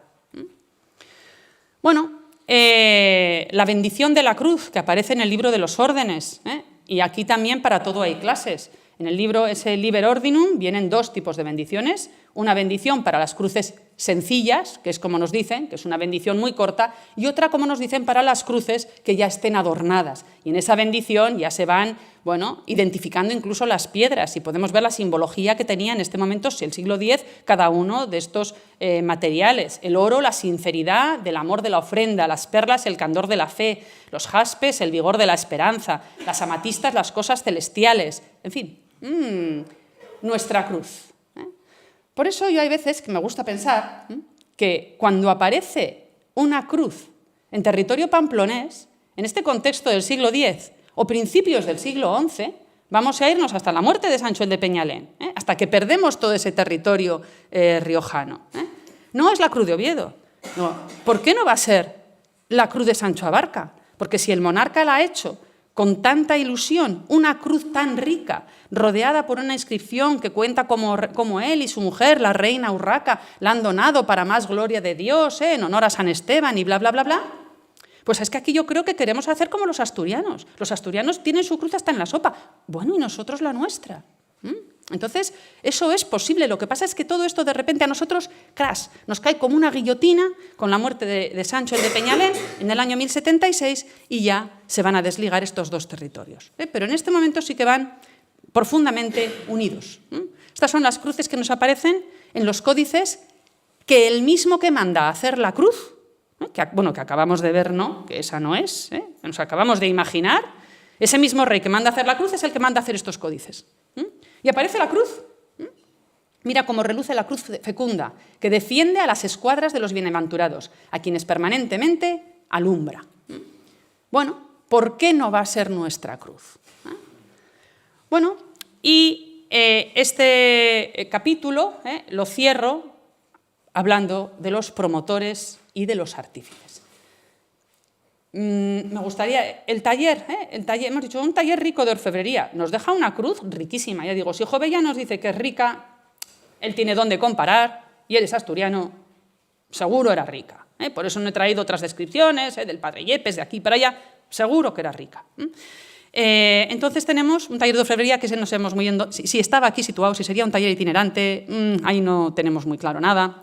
Bueno, la bendición de la cruz, que aparece en el libro de los órdenes, y aquí también para todo hay clases. En el libro, ese Liber Ordinum, vienen dos tipos de bendiciones. Una bendición para las cruces sencillas, que es como nos dicen, que es una bendición muy corta, y otra, como nos dicen, para las cruces que ya estén adornadas. Y en esa bendición ya se van, identificando incluso las piedras, y podemos ver la simbología que tenía en este momento, el siglo X, cada uno de estos materiales. El oro, la sinceridad del amor de la ofrenda, las perlas, el candor de la fe, los jaspes, el vigor de la esperanza, las amatistas, las cosas celestiales, en fin, nuestra cruz. Por eso yo hay veces que me gusta pensar que cuando aparece una cruz en territorio pamplonés, en este contexto del siglo X o principios del siglo XI, vamos a irnos hasta la muerte de Sancho el de Peñalén, hasta que perdemos todo ese territorio riojano. No es la cruz de Oviedo. No. ¿Por qué no va a ser la cruz de Sancho Abarca? Porque si el monarca la ha hecho con tanta ilusión, una cruz tan rica, rodeada por una inscripción que cuenta cómo él y su mujer, la reina Urraca, la han donado para más gloria de Dios, en honor a San Esteban y bla, bla, bla, bla. Pues es que aquí yo creo que queremos hacer como los asturianos. Los asturianos tienen su cruz hasta en la sopa. Bueno, y nosotros la nuestra. Entonces, eso es posible. Lo que pasa es que todo esto de repente a nosotros, crash, nos cae como una guillotina con la muerte de Sancho el de Peñalén en el año 1076 y ya se van a desligar estos dos territorios. Pero en este momento sí que van profundamente unidos. Estas son las cruces que nos aparecen en los códices que el mismo que manda a hacer la cruz, que acabamos de ver, ¿no? Que esa no es, nos acabamos de imaginar, ese mismo rey que manda a hacer la cruz es el que manda a hacer estos códices. Y aparece la cruz. Mira cómo reluce la cruz fecunda, que defiende a las escuadras de los bienaventurados, a quienes permanentemente alumbra. Bueno, ¿por qué no va a ser nuestra cruz? Bueno, y este capítulo lo cierro hablando de los promotores y de los artífices. Me gustaría, el taller, hemos dicho, un taller rico de orfebrería, nos deja una cruz riquísima. Ya digo, si Jovellanos dice que es rica, él tiene dónde comparar, y él es asturiano, seguro era rica. Por eso no he traído otras descripciones, del padre Yepes, de aquí para allá, seguro que era rica. Entonces tenemos un taller de orfebrería que nos hemos muy... Si estaba aquí situado, si sería un taller itinerante, ahí no tenemos muy claro nada.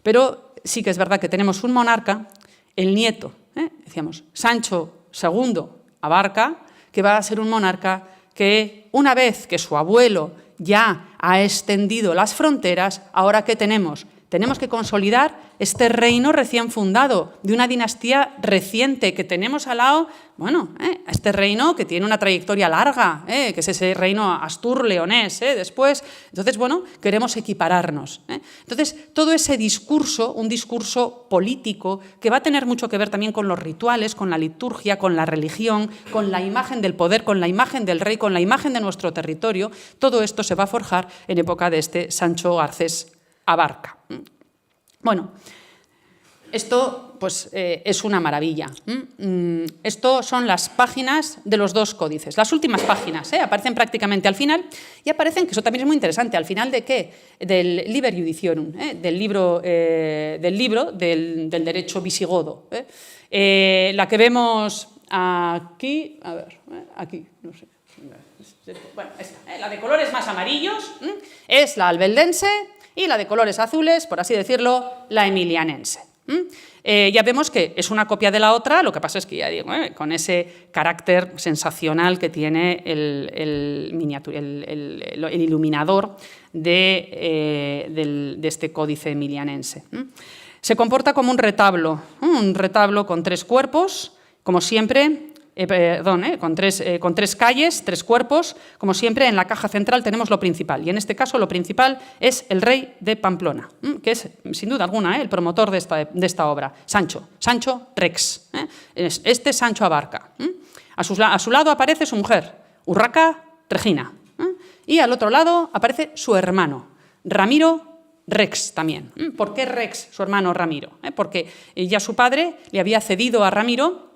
Pero sí que es verdad que tenemos un monarca, el nieto, decíamos, Sancho II Abarca, que va a ser un monarca que una vez que su abuelo ya ha extendido las fronteras, ahora ¿qué tenemos? Tenemos que consolidar este reino recién fundado, de una dinastía reciente que tenemos al lado, este reino que tiene una trayectoria larga, que es ese reino astur-leonés, después. Entonces, queremos equipararnos. Entonces, todo ese discurso, un discurso político, que va a tener mucho que ver también con los rituales, con la liturgia, con la religión, con la imagen del poder, con la imagen del rey, con la imagen de nuestro territorio, todo esto se va a forjar en época de este Sancho Garcés Abarca. Bueno, esto pues, es una maravilla. Esto son las páginas de los dos códices, las últimas páginas, aparecen prácticamente al final y aparecen, que eso también es muy interesante, al final ¿de qué? Del Liber Iudiciorum, del libro del derecho visigodo. La que vemos aquí, a ver, aquí, no sé. Bueno, esta, la de colores más amarillos es la albeldense y la de colores azules, por así decirlo, la emilianense. Ya vemos que es una copia de la otra, lo que pasa es que ya digo, con ese carácter sensacional que tiene el iluminador de este códice emilianense. Se comporta como un retablo con 3 cuerpos, como siempre. Con tres calles, 3 cuerpos, como siempre en la caja central tenemos lo principal, y en este caso lo principal es el rey de Pamplona, que es sin duda alguna el promotor de esta obra, Sancho Rex, este Sancho Abarca. A su lado aparece su mujer, Urraca Regina, y al otro lado aparece su hermano, Ramiro Rex también. ¿Por qué Rex, su hermano Ramiro? Porque ya su padre le había cedido a Ramiro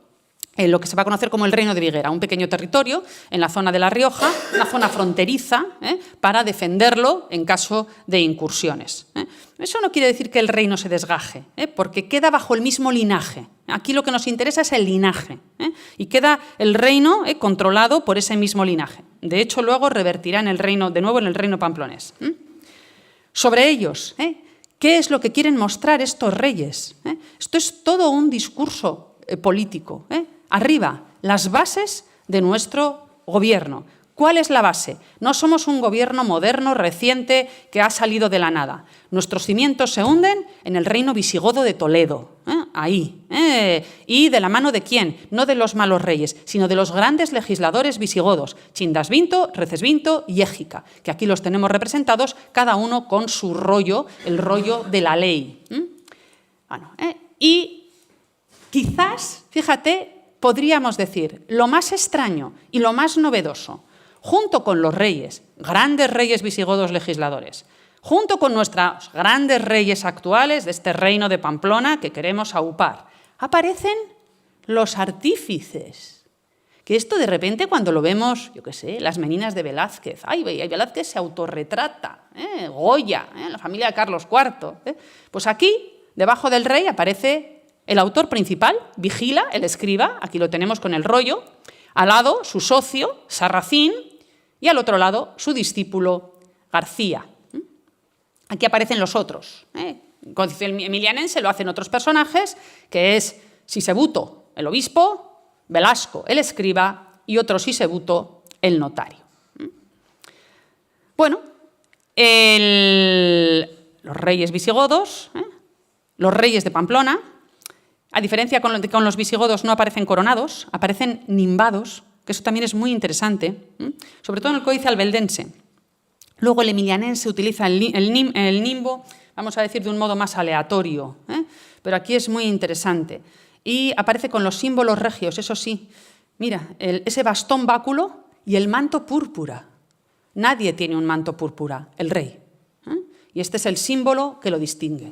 lo que se va a conocer como el Reino de Viguera, un pequeño territorio en la zona de La Rioja, una zona fronteriza, para defenderlo en caso de incursiones. Eso no quiere decir que el reino se desgaje, porque queda bajo el mismo linaje. Aquí lo que nos interesa es el linaje, y queda el reino controlado por ese mismo linaje. De hecho, luego revertirá de nuevo en el reino pamplonés. Sobre ellos, ¿qué es lo que quieren mostrar estos reyes? Esto es todo un discurso político. Arriba, las bases de nuestro gobierno. ¿Cuál es la base? No somos un gobierno moderno, reciente, que ha salido de la nada. Nuestros cimientos se hunden en el reino visigodo de Toledo. Ahí. ¿Y de la mano de quién? No de los malos reyes, sino de los grandes legisladores visigodos, Chindasvinto, Recesvinto y Égica, que aquí los tenemos representados, cada uno con su rollo, el rollo de la ley. Y quizás, fíjate, podríamos decir, lo más extraño y lo más novedoso, junto con los reyes, grandes reyes visigodos legisladores, junto con nuestros grandes reyes actuales de este reino de Pamplona que queremos aupar, aparecen los artífices. Que esto de repente cuando lo vemos, yo qué sé, las meninas de Velázquez, Velázquez se autorretrata, Goya, la familia de Carlos IV. Pues aquí, debajo del rey, aparece el autor principal, Vigila, el escriba, aquí lo tenemos con el rollo, al lado su socio, Sarracín, y al otro lado su discípulo, García. Aquí aparecen los otros. Con el emilianense lo hacen otros personajes, que es Sisebuto, el obispo, Velasco, el escriba, y otro Sisebuto, el notario. Bueno, los reyes visigodos, los reyes de Pamplona, a diferencia con los visigodos, no aparecen coronados, aparecen nimbados, que eso también es muy interesante, sobre todo en el códice albeldense. Luego el emilianense utiliza el nimbo, vamos a decir, de un modo más aleatorio, pero aquí es muy interesante. Y aparece con los símbolos regios, eso sí. Mira, ese bastón báculo y el manto púrpura. Nadie tiene un manto púrpura, el rey. Y este es el símbolo que lo distingue.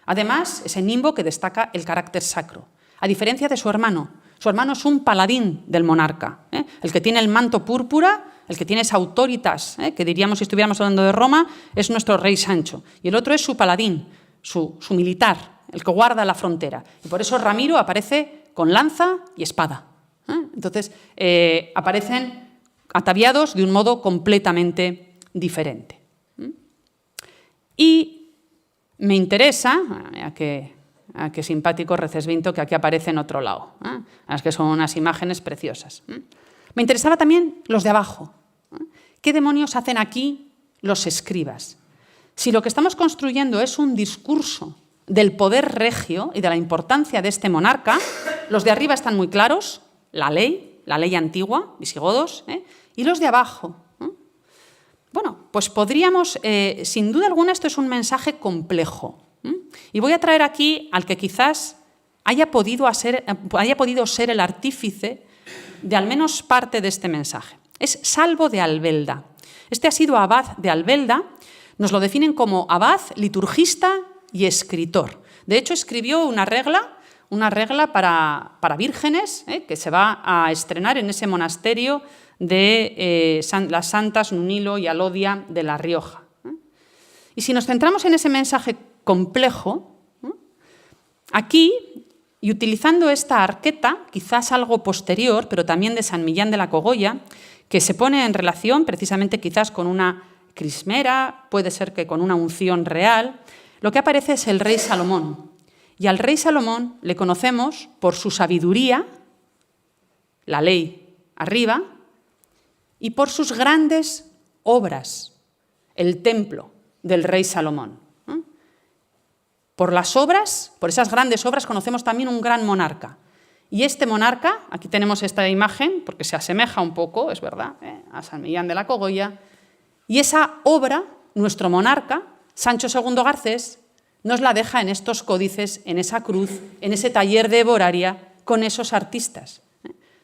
Además, ese nimbo que destaca el carácter sacro. A diferencia de su hermano es un paladín del monarca. El que tiene el manto púrpura, el que tiene esa autoritas, que diríamos si estuviéramos hablando de Roma, es nuestro rey Sancho. Y el otro es su paladín, su militar, el que guarda la frontera. Y por eso Ramiro aparece con lanza y espada. Entonces, aparecen ataviados de un modo completamente diferente. Y me interesa, a qué simpático Recesvinto, que aquí aparece en otro lado. Es que son unas imágenes preciosas. Me interesaba también los de abajo. ¿Qué demonios hacen aquí los escribas? Si lo que estamos construyendo es un discurso del poder regio y de la importancia de este monarca, los de arriba están muy claros, la ley antigua, visigodos, y los de abajo. Bueno, pues podríamos, sin duda alguna, esto es un mensaje complejo. Y voy a traer aquí al que quizás haya podido ser el artífice de al menos parte de este mensaje. Es Salvo de Albelda. Este ha sido abad de Albelda, nos lo definen como abad, liturgista y escritor. De hecho, escribió una regla para vírgenes, que se va a estrenar en ese monasterio de las Santas Nunilo y Alodia de La Rioja. Y si nos centramos en ese mensaje complejo, aquí, y utilizando esta arqueta, quizás algo posterior, pero también de San Millán de la Cogolla, que se pone en relación precisamente quizás con una crismera, puede ser que con una unción real, lo que aparece es el rey Salomón. Y al rey Salomón le conocemos por su sabiduría, la ley arriba, y por sus grandes obras, el templo del rey Salomón. Por las obras, por esas grandes obras, conocemos también un gran monarca. Y este monarca, aquí tenemos esta imagen, porque se asemeja un poco, es verdad, a San Millán de la Cogolla, y esa obra, nuestro monarca, Sancho II Garcés, nos la deja en estos códices, en esa cruz, en ese taller de Boraria, con esos artistas.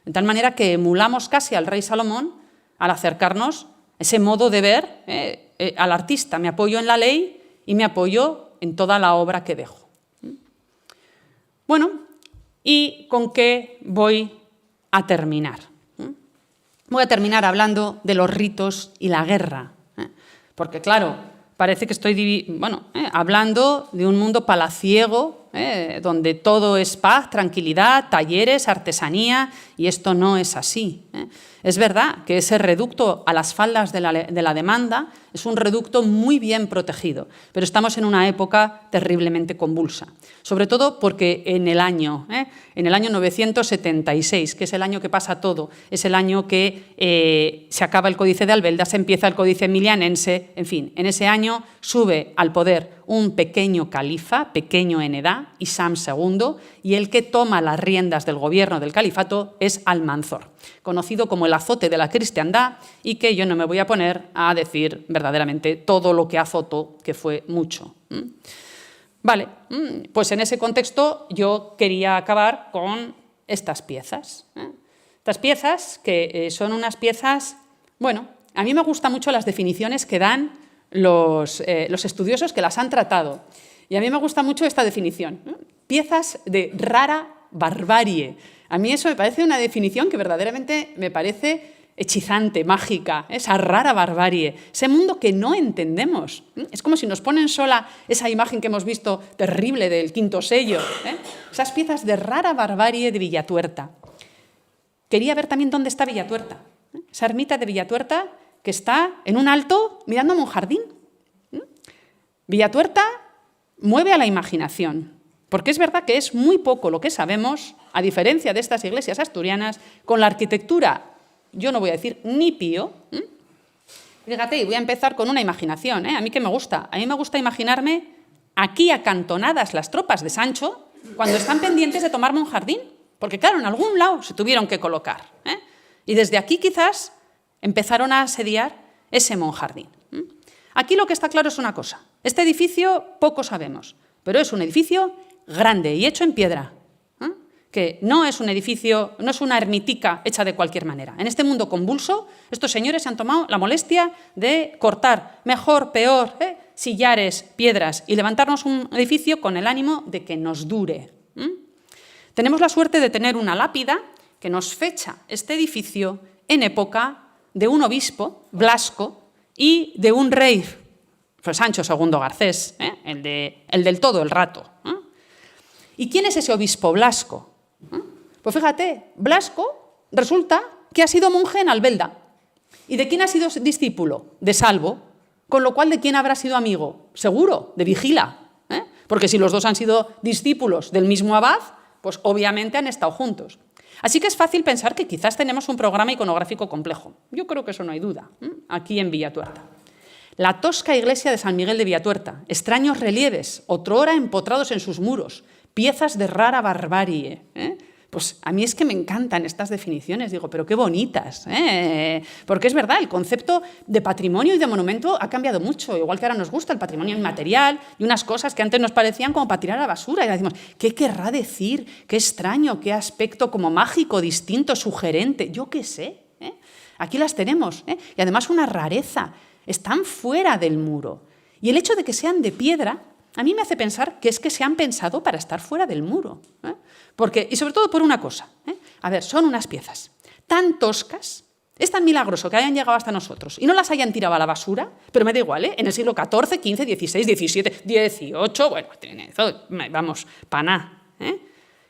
De tal manera que emulamos casi al rey Salomón al acercarnos ese modo de ver al artista. Me apoyo en la ley y me apoyo en toda la obra que dejo. Bueno, ¿y con qué voy a terminar? Voy a terminar hablando de los ritos y la guerra. Porque, claro, parece que estoy hablando de un mundo palaciego, donde todo es paz, tranquilidad, talleres, artesanía, y esto no es así. Es verdad que ese reducto a las faldas de la demanda es un reducto muy bien protegido, pero estamos en una época terriblemente convulsa, sobre todo porque en el año 976, que es el año que pasa todo, es el año que se acaba el Códice de Albelda, se empieza el Códice Emilianense, en fin, en ese año sube al poder un pequeño califa, pequeño en edad, Isam II, y el que toma las riendas del gobierno del califato es Almanzor, conocido como el azote de la cristiandad, y que yo no me voy a poner a decir verdaderamente todo lo que azotó, que fue mucho. Vale, pues en ese contexto yo quería acabar con estas piezas. Estas piezas que son unas piezas, bueno, a mí me gustan mucho las definiciones que dan los estudiosos que las han tratado. Y a mí me gusta mucho esta definición, piezas de rara barbarie. A mí eso me parece una definición que verdaderamente me parece hechizante, mágica, esa rara barbarie, ese mundo que no entendemos. Es como si nos ponen sola esa imagen que hemos visto terrible del quinto sello, esas piezas de rara barbarie de Villatuerta. Quería ver también dónde está Villatuerta, esa ermita de Villatuerta que está en un alto mirando a Monjardín. Villatuerta mueve a la imaginación, porque es verdad que es muy poco lo que sabemos, a diferencia de estas iglesias asturianas, con la arquitectura, yo no voy a decir ni pío. Fíjate, y voy a empezar con una imaginación, a mí que me gusta. A mí me gusta imaginarme aquí acantonadas las tropas de Sancho cuando están pendientes de tomar Monjardín, porque claro, en algún lado se tuvieron que colocar. Y desde aquí quizás empezaron a asediar ese Monjardín. Aquí lo que está claro es una cosa. Este edificio poco sabemos, pero es un edificio grande y hecho en piedra, que no es un edificio, no es una ermitica hecha de cualquier manera. En este mundo convulso, estos señores se han tomado la molestia de cortar mejor, peor, sillares, piedras y levantarnos un edificio con el ánimo de que nos dure. Tenemos la suerte de tener una lápida que nos fecha este edificio en época de un obispo, Blasco, y de un rey, pues Sancho II Garcés, el del todo el rato. ¿Y quién es ese obispo Blasco? Pues fíjate, Blasco resulta que ha sido monje en Albelda. ¿Y de quién ha sido discípulo? De Salvo. Con lo cual, ¿de quién habrá sido amigo? Seguro, de Vigila. Porque si los dos han sido discípulos del mismo abad, pues obviamente han estado juntos. Así que es fácil pensar que quizás tenemos un programa iconográfico complejo. Yo creo que eso no hay duda, aquí en Villatuerta. La tosca iglesia de San Miguel de Villatuerta, extraños relieves, otrora empotrados en sus muros, piezas de rara barbarie. Pues a mí es que me encantan estas definiciones, digo, pero qué bonitas, porque es verdad, el concepto de patrimonio y de monumento ha cambiado mucho, igual que ahora nos gusta el patrimonio inmaterial y unas cosas que antes nos parecían como para tirar a la basura, y decimos, ¿qué querrá decir? ¿Qué extraño? ¿Qué aspecto como mágico, distinto, sugerente? Yo qué sé, aquí las tenemos, y además una rareza, están fuera del muro. Y el hecho de que sean de piedra a mí me hace pensar que es que se han pensado para estar fuera del muro. Y sobre todo por una cosa. A ver, son unas piezas tan toscas, es tan milagroso que hayan llegado hasta nosotros y no las hayan tirado a la basura, pero me da igual, en el siglo XIV, XV, XVI, XVII, XVIII, bueno, vamos, paná.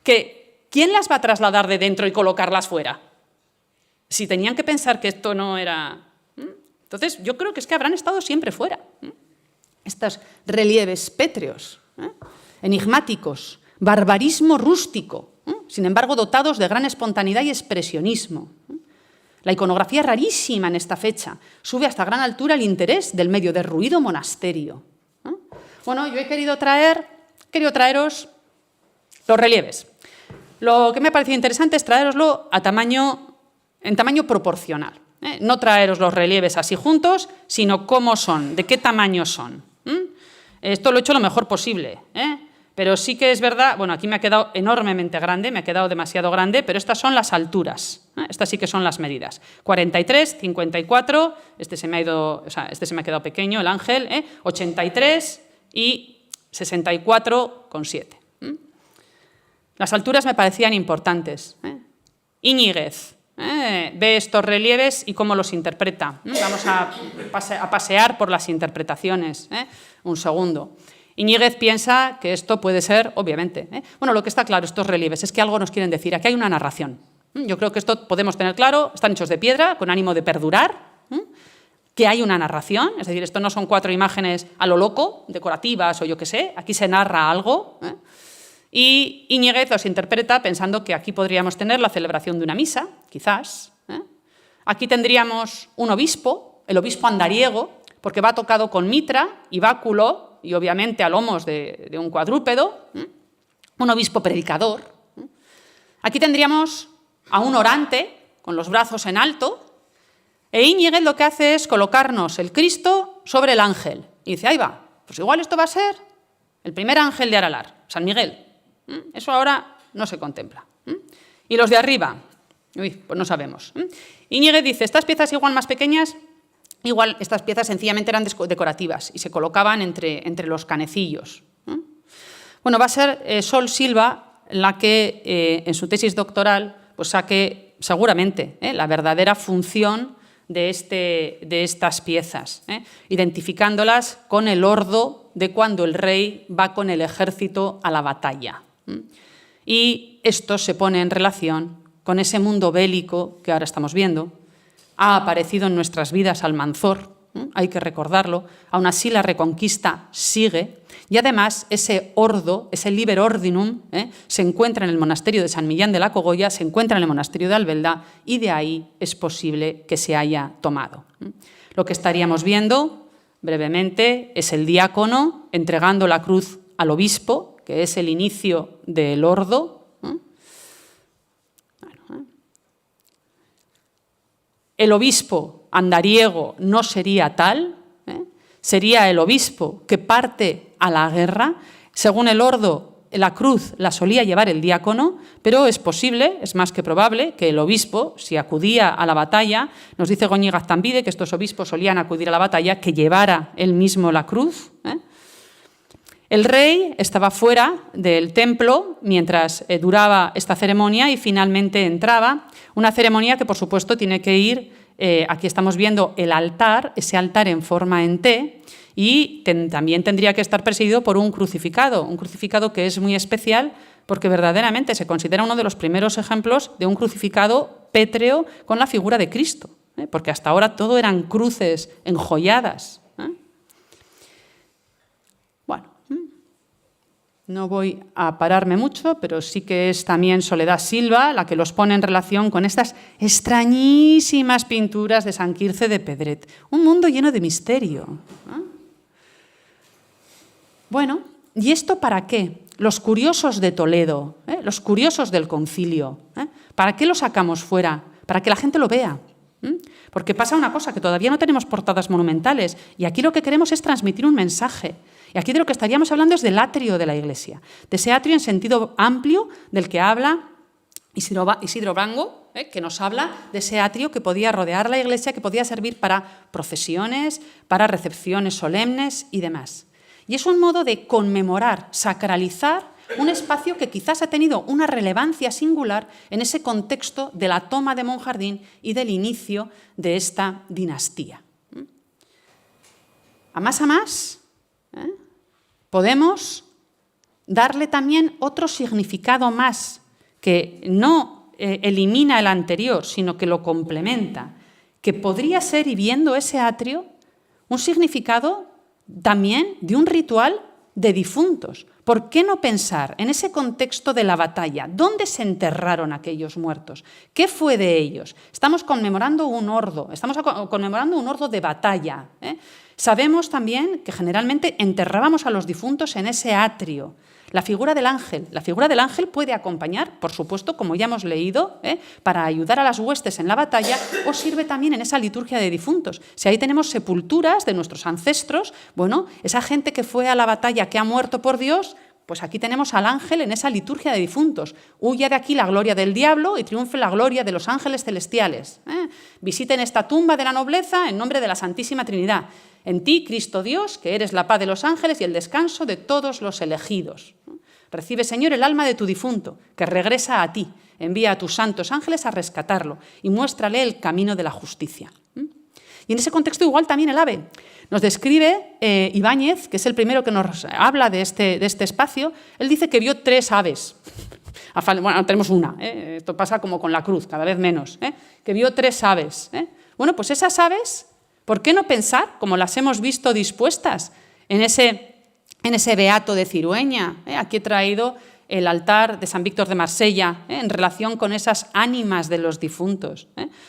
¿Quién las va a trasladar de dentro y colocarlas fuera? Si tenían que pensar que esto no era... Entonces, yo creo que es que habrán estado siempre fuera. Estos relieves pétreos, enigmáticos, barbarismo rústico, sin embargo dotados de gran espontaneidad y expresionismo. La iconografía es rarísima en esta fecha, sube hasta gran altura el interés del medio derruido monasterio. Bueno, yo he querido traeros los relieves. Lo que me ha parecido interesante es traeroslo en tamaño proporcional. No traeros los relieves así juntos, sino cómo son, de qué tamaño son. Esto lo he hecho lo mejor posible, pero sí que es verdad, bueno, aquí me ha quedado enormemente grande, me ha quedado demasiado grande, pero estas son las alturas, estas sí que son las medidas. 43, 54, este se me ha quedado pequeño, el ángel, 83 y 64,7. Las alturas me parecían importantes. Íñiguez ve estos relieves y cómo los interpreta. Vamos a pasear por las interpretaciones. Un segundo. Íñiguez piensa que esto puede ser, obviamente. Bueno, lo que está claro, estos relieves, es que algo nos quieren decir. Aquí hay una narración. Yo creo que esto podemos tener claro. Están hechos de piedra, con ánimo de perdurar. Que hay una narración, es decir, esto no son 4 imágenes a lo loco, decorativas o yo qué sé. Aquí se narra algo. Y Íñiguez los interpreta pensando que aquí podríamos tener la celebración de una misa, quizás. Aquí tendríamos un obispo, el obispo andariego, porque va tocado con mitra y báculo y obviamente a lomos de un cuadrúpedo. Un obispo predicador. Aquí tendríamos a un orante con los brazos en alto. E Íñiguez lo que hace es colocarnos el Cristo sobre el ángel. Y dice, ahí va, pues igual esto va a ser el primer ángel de Aralar, San Miguel. Eso ahora no se contempla. Y los de arriba, pues no sabemos. Íñiguez dice, estas piezas igual más pequeñas, igual estas piezas sencillamente eran decorativas y se colocaban entre los canecillos. Bueno, va a ser Sol Silva la que en su tesis doctoral pues saque seguramente la verdadera función de estas piezas, identificándolas con el ordo de cuando el rey va con el ejército a la batalla. Y esto se pone en relación con ese mundo bélico que ahora estamos viendo. Ha aparecido en nuestras vidas Almanzor, hay que recordarlo, aún así la reconquista sigue, y además ese ordo, ese liber ordinum, se encuentra en el monasterio de San Millán de la Cogolla, se encuentra en el monasterio de Albelda, y de ahí es posible que se haya tomado. Lo que estaríamos viendo, brevemente, es el diácono entregando la cruz al obispo, que es el inicio del ordo. El obispo andariego no sería tal, sería el obispo que parte a la guerra. Según el ordo, la cruz la solía llevar el diácono, pero es posible, es más que probable, que el obispo, si acudía a la batalla, nos dice Goñi Gaztambide que estos obispos solían acudir a la batalla, que llevara él mismo la cruz. El rey estaba fuera del templo mientras duraba esta ceremonia y finalmente entraba. Una ceremonia que, por supuesto, tiene que ir, aquí estamos viendo el altar, ese altar en forma en T, y también tendría que estar presidido por un crucificado que es muy especial porque verdaderamente se considera uno de los primeros ejemplos de un crucificado pétreo con la figura de Cristo, porque hasta ahora todo eran cruces enjolladas. No voy a pararme mucho, pero sí que es también Soledad Silva la que los pone en relación con estas extrañísimas pinturas de San Quirce de Pedret. Un mundo lleno de misterio. Bueno, ¿y esto para qué? Los curiosos de Toledo, los curiosos del concilio, ¿para qué lo sacamos fuera? Para que la gente lo vea. Porque pasa una cosa, que todavía no tenemos portadas monumentales y aquí lo que queremos es transmitir un mensaje. Y aquí de lo que estaríamos hablando es del atrio de la Iglesia, de ese atrio en sentido amplio del que habla Isidro Brango, que nos habla de ese atrio que podía rodear la Iglesia, que podía servir para procesiones, para recepciones solemnes y demás. Y es un modo de conmemorar, sacralizar un espacio que quizás ha tenido una relevancia singular en ese contexto de la toma de Monjardín y del inicio de esta dinastía. A más, podemos darle también otro significado más, que no elimina el anterior, sino que lo complementa, que podría ser, y viendo ese atrio, un significado también de un ritual de difuntos. ¿Por qué no pensar en ese contexto de la batalla? ¿Dónde se enterraron aquellos muertos? ¿Qué fue de ellos? Estamos conmemorando un ordo de batalla. Sabemos también que generalmente enterrábamos a los difuntos en ese atrio. La figura del ángel puede acompañar, por supuesto, como ya hemos leído, para ayudar a las huestes en la batalla, o sirve también en esa liturgia de difuntos. Si ahí tenemos sepulturas de nuestros ancestros, bueno, esa gente que fue a la batalla, que ha muerto por Dios, pues aquí tenemos al ángel en esa liturgia de difuntos. Huya de aquí la gloria del diablo y triunfe la gloria de los ángeles celestiales. Visiten esta tumba de la nobleza en nombre de la Santísima Trinidad. En ti, Cristo Dios, que eres la paz de los ángeles y el descanso de todos los elegidos. Recibe, Señor, el alma de tu difunto, que regresa a ti. Envía a tus santos ángeles a rescatarlo y muéstrale el camino de la justicia. Y en ese contexto igual también el ave. Nos describe Ibáñez, que es el primero que nos habla de este espacio. Él dice que vio 3 aves. Bueno, tenemos una. Esto pasa como con la cruz, cada vez menos. Que vio 3 aves. Bueno, pues esas aves, ¿por qué no pensar, como las hemos visto dispuestas en ese beato de Cirueña? Aquí he traído el altar de San Víctor de Marsella, en relación con esas ánimas de los difuntos.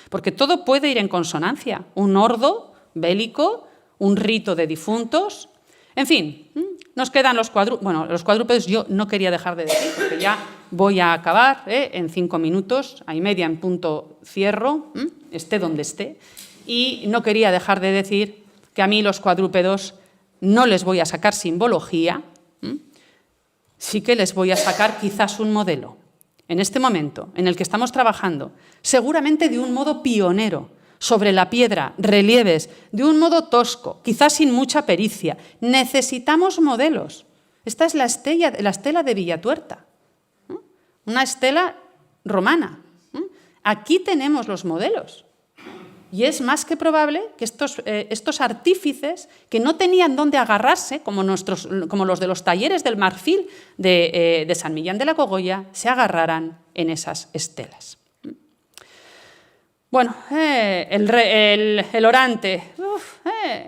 Porque todo puede ir en consonancia. Un ordo bélico, un rito de difuntos. En fin, nos quedan los cuadrúpedos. Bueno, los cuadrúpedos yo no quería dejar de decir, porque ya voy a acabar en 5 minutos, a y media en punto cierro, esté donde esté. Y no quería dejar de decir que a mí los cuadrúpedos no les voy a sacar simbología, sí que les voy a sacar quizás un modelo. En este momento en el que estamos trabajando, seguramente de un modo pionero, sobre la piedra, relieves, de un modo tosco, quizás sin mucha pericia, necesitamos modelos. Esta es la estela de Villatuerta, una estela romana. Aquí tenemos los modelos. Y es más que probable que estos artífices, que no tenían dónde agarrarse, como los de los talleres del marfil de San Millán de la Cogolla, se agarraran en esas estelas. Bueno, el orante.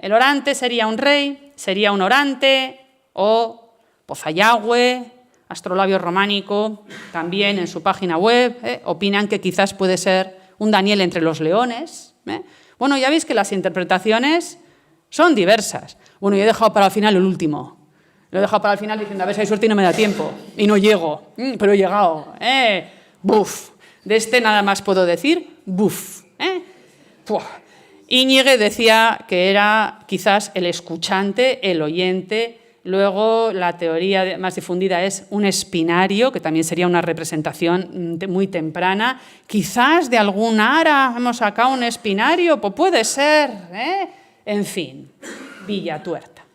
El orante sería un rey, sería un orante, o Pozayagüe, Astrolabio Románico, también en su página web, opinan que quizás puede ser un Daniel entre los leones. Bueno, ya veis que las interpretaciones son diversas. Bueno, yo he dejado para el final el último. Lo he dejado para el final diciendo, a ver si hay suerte y no me da tiempo. Y no llego, pero he llegado. Buf. De este nada más puedo decir, buf. Íñigue decía que era quizás el escuchante, el oyente. Luego la teoría más difundida es un espinario, que también sería una representación muy temprana. Quizás de algún ara hemos sacado un espinario, pues puede ser. En fin, Villatuerta.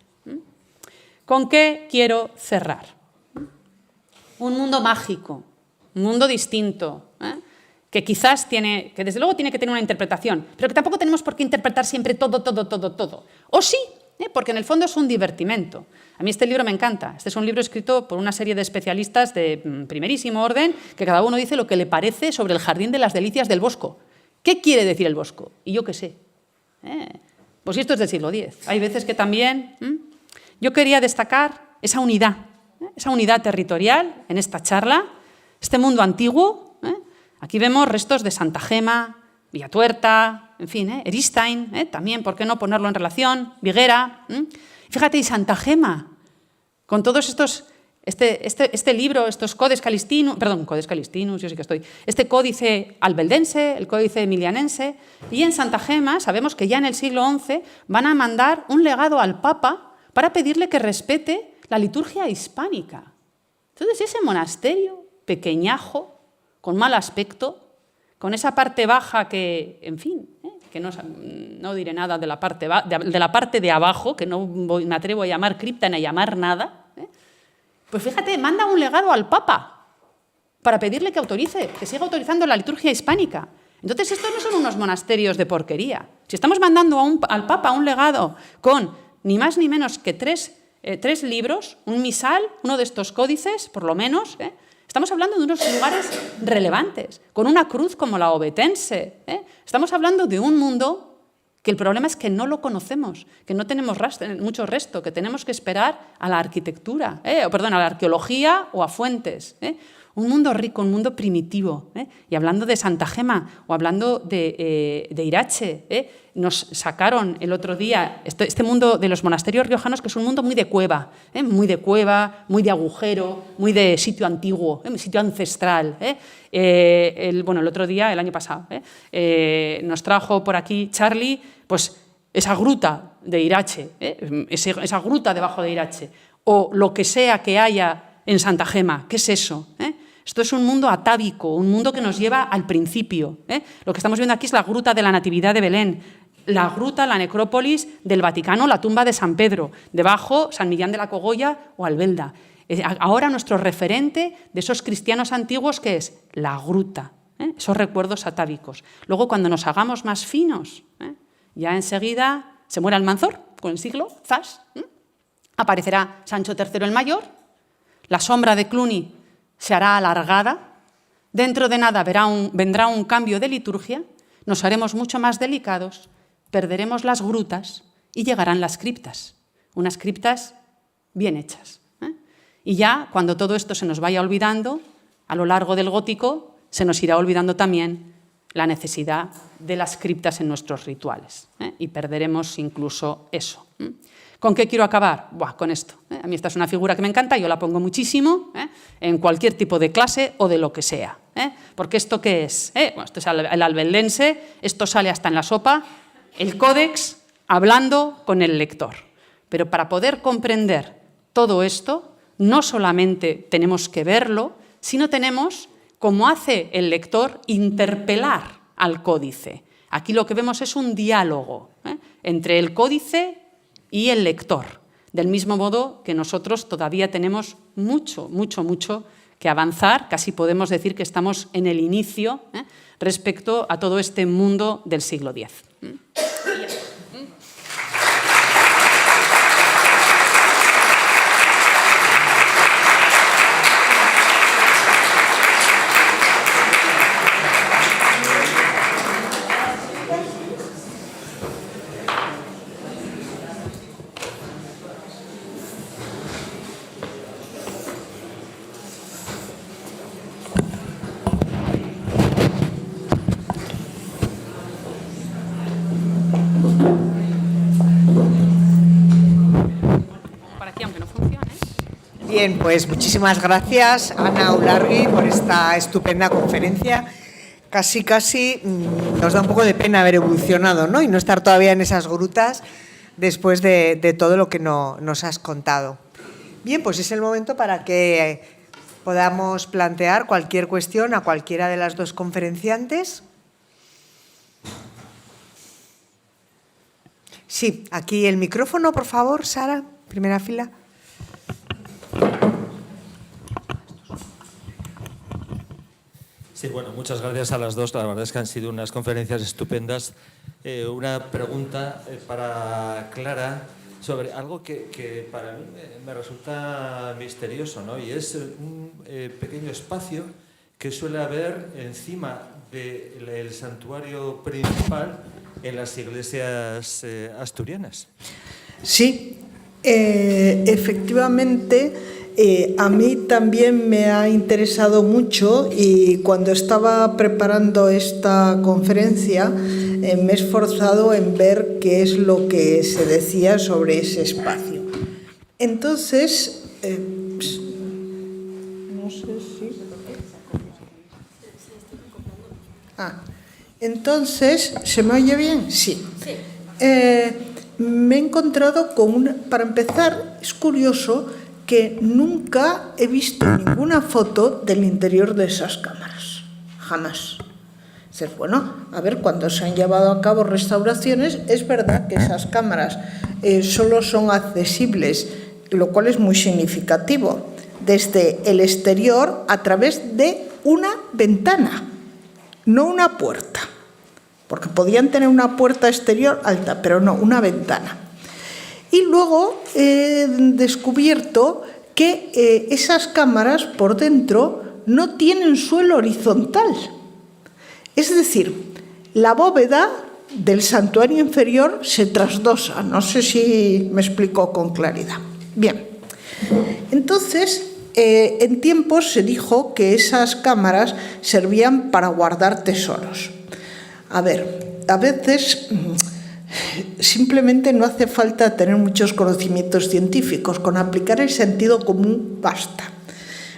¿Con qué quiero cerrar? Un mundo mágico, un mundo distinto, que quizás que desde luego tiene que tener una interpretación, pero que tampoco tenemos por qué interpretar siempre todo. O sí, porque en el fondo es un divertimento. A mí este libro me encanta. Este es un libro escrito por una serie de especialistas de primerísimo orden, que cada uno dice lo que le parece sobre el jardín de las delicias del Bosco. ¿Qué quiere decir el Bosco? Y yo qué sé. Pues esto es del siglo X. Hay veces que también... Yo quería destacar esa unidad territorial en esta charla, este mundo antiguo. Aquí vemos restos de Santa Gema, Villatuerta, en fin, Eristein, también, ¿por qué no ponerlo en relación? Viguera. Fíjate, y Santa Gema, con todos estos, este libro, estos codes calistinus, yo sí que estoy, este códice albeldense, el códice emilianense, y en Santa Gema sabemos que ya en el siglo XI van a mandar un legado al Papa para pedirle que respete la liturgia hispánica. Entonces, ese monasterio pequeñajo, con mal aspecto, con esa parte baja que, en fin, que no diré nada de la parte de abajo, que no me atrevo a llamar cripta ni a llamar nada, pues fíjate, manda un legado al Papa para pedirle que autorice, que siga autorizando la liturgia hispánica. Entonces, estos no son unos monasterios de porquería. Si estamos mandando al Papa un legado con ni más ni menos que tres libros, un misal, uno de estos códices, por lo menos, estamos hablando de unos lugares relevantes, con una cruz como la ovetense. Estamos hablando de un mundo que el problema es que no lo conocemos, que no tenemos mucho resto, que tenemos que esperar a la arquitectura, a la arqueología o a fuentes. Un mundo rico, un mundo primitivo. Y hablando de Santa Gema o hablando de Irache, nos sacaron el otro día este mundo de los monasterios riojanos, que es un mundo muy de cueva, muy de agujero, muy de sitio antiguo, sitio ancestral. El otro día, el año pasado, nos trajo por aquí Charlie pues, esa gruta de Irache, esa gruta debajo de Irache, o lo que sea que haya en Santa Gema. ¿Qué es eso? Esto es un mundo atávico, un mundo que nos lleva al principio. Lo que estamos viendo aquí es la gruta de la Natividad de Belén, la gruta, la necrópolis del Vaticano, la tumba de San Pedro, debajo San Millán de la Cogolla o Albelda. Ahora nuestro referente de esos cristianos antiguos, ¿qué es? La gruta, esos recuerdos atávicos. Luego, cuando nos hagamos más finos, ya enseguida se muere Almanzor con el siglo, ¡zas! Aparecerá Sancho III el Mayor, la sombra de Cluny se hará alargada, dentro de nada vendrá un cambio de liturgia, nos haremos mucho más delicados, perderemos las grutas y llegarán las criptas, unas criptas bien hechas. Y ya, cuando todo esto se nos vaya olvidando, a lo largo del gótico se nos irá olvidando también la necesidad de las criptas en nuestros rituales, y perderemos incluso eso. ¿Con qué quiero acabar? Con esto. A mí esta es una figura que me encanta, yo la pongo muchísimo en cualquier tipo de clase o de lo que sea. Porque ¿esto qué es? Esto es el albeldense, esto sale hasta en la sopa, el códex hablando con el lector. Pero para poder comprender todo esto, no solamente tenemos que verlo, sino tenemos, como hace el lector, interpelar al códice. Aquí lo que vemos es un diálogo entre el códice y el lector, del mismo modo que nosotros todavía tenemos mucho que avanzar, casi podemos decir que estamos en el inicio respecto a todo este mundo del siglo X. Bien, pues muchísimas gracias, Ana Ulargui, por esta estupenda conferencia. Casi nos da un poco de pena haber evolucionado, ¿no? Y no estar todavía en esas grutas después de todo lo que nos has contado. Bien, pues es el momento para que podamos plantear cualquier cuestión a cualquiera de las dos conferenciantes. Sí, aquí el micrófono, por favor, Sara, primera fila. Sí, bueno, muchas gracias a las dos. La verdad es que han sido unas conferencias estupendas. Una pregunta para Clara sobre algo que para mí me resulta misterioso, ¿no? Y es un pequeño espacio que suele haber encima del santuario principal en las iglesias asturianas. Sí, efectivamente. A mí también me ha interesado mucho y cuando estaba preparando esta conferencia me he esforzado en ver qué es lo que se decía sobre ese espacio. Entonces, no sé si... Entonces, ¿se me oye bien? Sí. Me he encontrado con una... Para empezar, es curioso que nunca he visto ninguna foto del interior de esas cámaras, jamás. Dices, bueno, a ver, cuando se han llevado a cabo restauraciones, es verdad que esas cámaras solo son accesibles, lo cual es muy significativo, desde el exterior a través de una ventana, no una puerta, porque podían tener una puerta exterior alta, pero no, una ventana. Y luego he descubierto que esas cámaras por dentro no tienen suelo horizontal. Es decir, la bóveda del santuario inferior se trasdosa. No sé si me explico con claridad. Bien, entonces, en tiempos se dijo que esas cámaras servían para guardar tesoros. A ver, a veces simplemente no hace falta tener muchos conocimientos científicos, con aplicar el sentido común basta.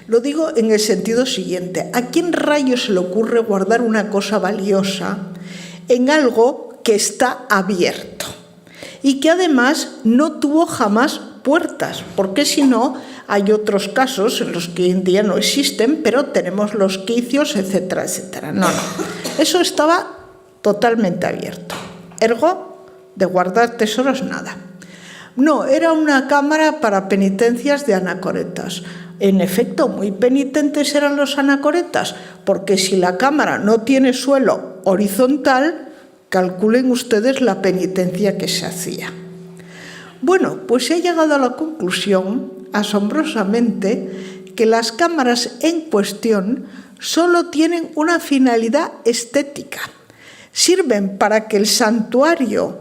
Lo digo en el sentido siguiente: ¿a quién rayos se le ocurre guardar una cosa valiosa en algo que está abierto y que además no tuvo jamás puertas? Porque si no, hay otros casos en los que hoy en día no existen, pero tenemos los quicios, etcétera, etcétera. No, eso estaba totalmente abierto. Ergo, de guardar tesoros, nada. No, era una cámara para penitencias de anacoretas. En efecto, muy penitentes eran los anacoretas, porque si la cámara no tiene suelo horizontal, calculen ustedes la penitencia que se hacía. Bueno, pues he llegado a la conclusión, asombrosamente, que las cámaras en cuestión solo tienen una finalidad estética. Sirven para que el santuario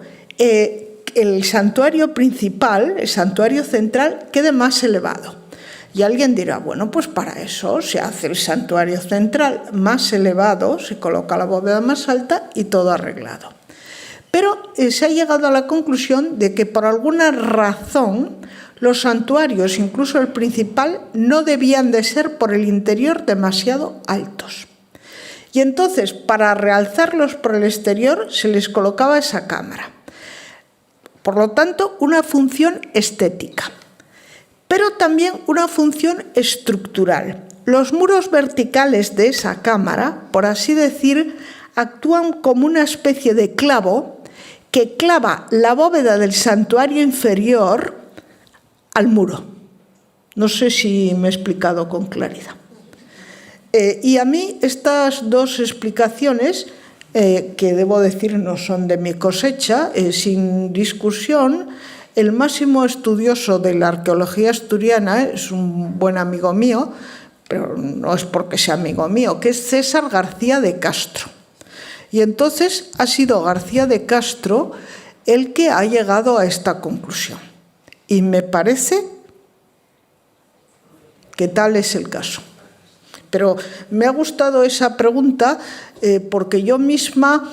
principal, el santuario central, quede más elevado. Y alguien dirá, bueno, pues para eso se hace el santuario central más elevado, se coloca la bóveda más alta y todo arreglado. Pero se ha llegado a la conclusión de que por alguna razón los santuarios, incluso el principal, no debían de ser por el interior demasiado altos. Y entonces, para realzarlos por el exterior, se les colocaba esa cámara. Por lo tanto, una función estética, pero también una función estructural. Los muros verticales de esa cámara, por así decir, actúan como una especie de clavo que clava la bóveda del santuario inferior al muro. No sé si me he explicado con claridad. Y a mí estas dos explicaciones, que debo decir no son de mi cosecha, sin discusión, el máximo estudioso de la arqueología asturiana es un buen amigo mío, pero no es porque sea amigo mío, que es César García de Castro. Y entonces ha sido García de Castro el que ha llegado a esta conclusión. Y me parece que tal es el caso. Pero me ha gustado esa pregunta porque yo misma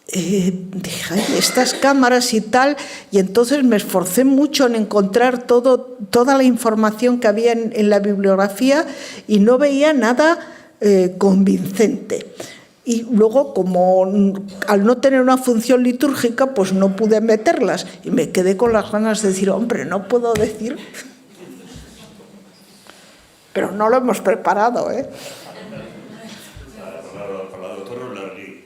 dije, ay, estas cámaras y tal, y entonces me esforcé mucho en encontrar toda la información que había en la bibliografía y no veía nada convincente. Y luego, como al no tener una función litúrgica, pues no pude meterlas y me quedé con las ganas de decir, hombre, no puedo decir... Pero no lo hemos preparado, ¿eh? Para la doctora Ulargui,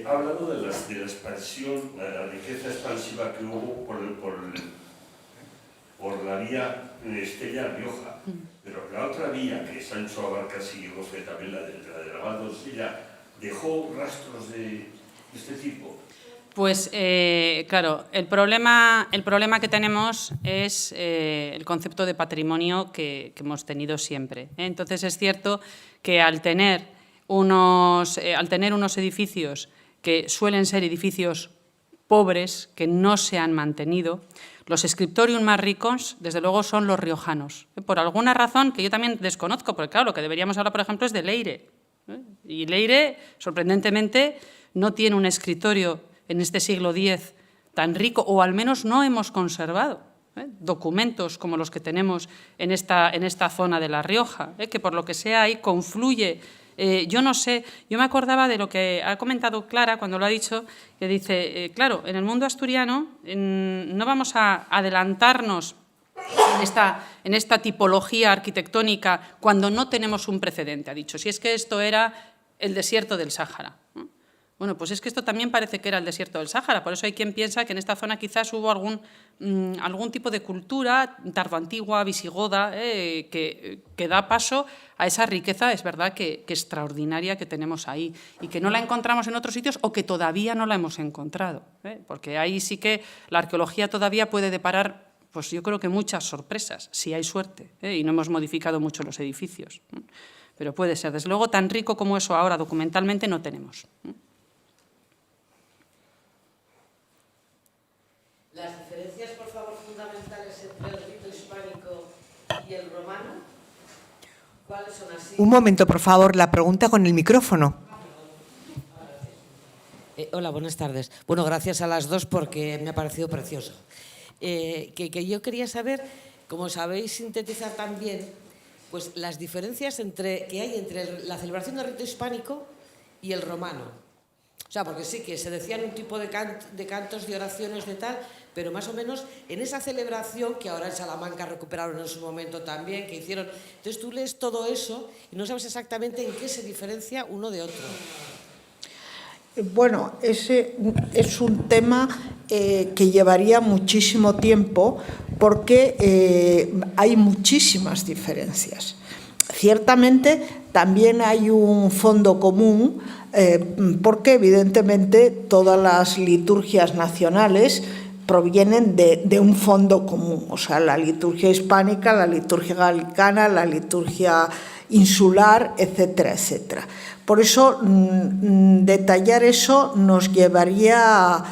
ha hablado de la expansión, la riqueza expansiva que hubo por la vía Estella-Rioja. Pero la otra vía, que Sancho Abarca siguió, fue también la de la Doncella, ¿dejó rastros de este tipo? Pues claro, el problema que tenemos es el concepto de patrimonio que hemos tenido siempre. Entonces es cierto que al tener unos edificios que suelen ser edificios pobres, que no se han mantenido, los scriptorium más ricos, desde luego, son los riojanos. Por alguna razón que yo también desconozco, porque claro, lo que deberíamos hablar, por ejemplo, es de Leire. Y Leire, sorprendentemente, no tiene un escritorio en este siglo X tan rico, o al menos no hemos conservado documentos como los que tenemos en esta zona de La Rioja, que por lo que sea ahí confluye. Yo no sé, yo me acordaba de lo que ha comentado Clara cuando lo ha dicho, que dice, claro, en el mundo asturiano no vamos a adelantarnos en esta tipología arquitectónica cuando no tenemos un precedente. Ha dicho, si es que esto era el desierto del Sáhara, ¿no? Bueno, pues es que esto también parece que era el desierto del Sáhara, por eso hay quien piensa que en esta zona quizás hubo algún tipo de cultura tardoantigua, visigoda, que da paso a esa riqueza, es verdad, que extraordinaria que tenemos ahí y que no la encontramos en otros sitios o que todavía no la hemos encontrado, porque ahí sí que la arqueología todavía puede deparar, pues yo creo que muchas sorpresas, si hay suerte, y no hemos modificado mucho los edificios. Pero puede ser, desde luego, tan rico como eso ahora documentalmente no tenemos. Las diferencias, por favor, fundamentales entre el rito hispánico y el romano, ¿cuáles son así? Un momento, por favor, la pregunta con el micrófono. Hola, buenas tardes. Bueno, gracias a las dos porque me ha parecido precioso. Que yo quería saber, como sabéis sintetizar también, pues las diferencias que hay entre la celebración del rito hispánico y el romano. O sea, porque sí que se decían un tipo de cantos, de oraciones, de tal, pero más o menos en esa celebración que ahora en Salamanca recuperaron en su momento también, que hicieron. Entonces tú lees todo eso y no sabes exactamente en qué se diferencia uno de otro. Bueno, ese es un tema que llevaría muchísimo tiempo porque hay muchísimas diferencias. Ciertamente también hay un fondo común porque evidentemente todas las liturgias nacionales provienen de un fondo común, o sea, la liturgia hispánica, la liturgia galicana, la liturgia insular, etcétera, etcétera. Por eso, detallar eso nos llevaría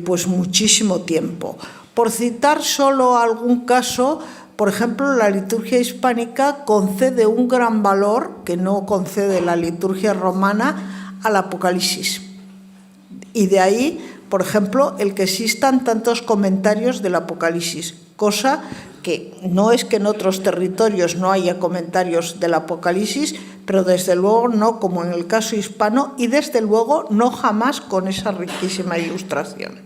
pues muchísimo tiempo. Por citar solo algún caso, por ejemplo, la liturgia hispánica concede un gran valor que no concede la liturgia romana al Apocalipsis. Y de ahí, por ejemplo, el que existan tantos comentarios del Apocalipsis, cosa que no es que en otros territorios no haya comentarios del Apocalipsis, pero desde luego no como en el caso hispano y desde luego no jamás con esa riquísima ilustración.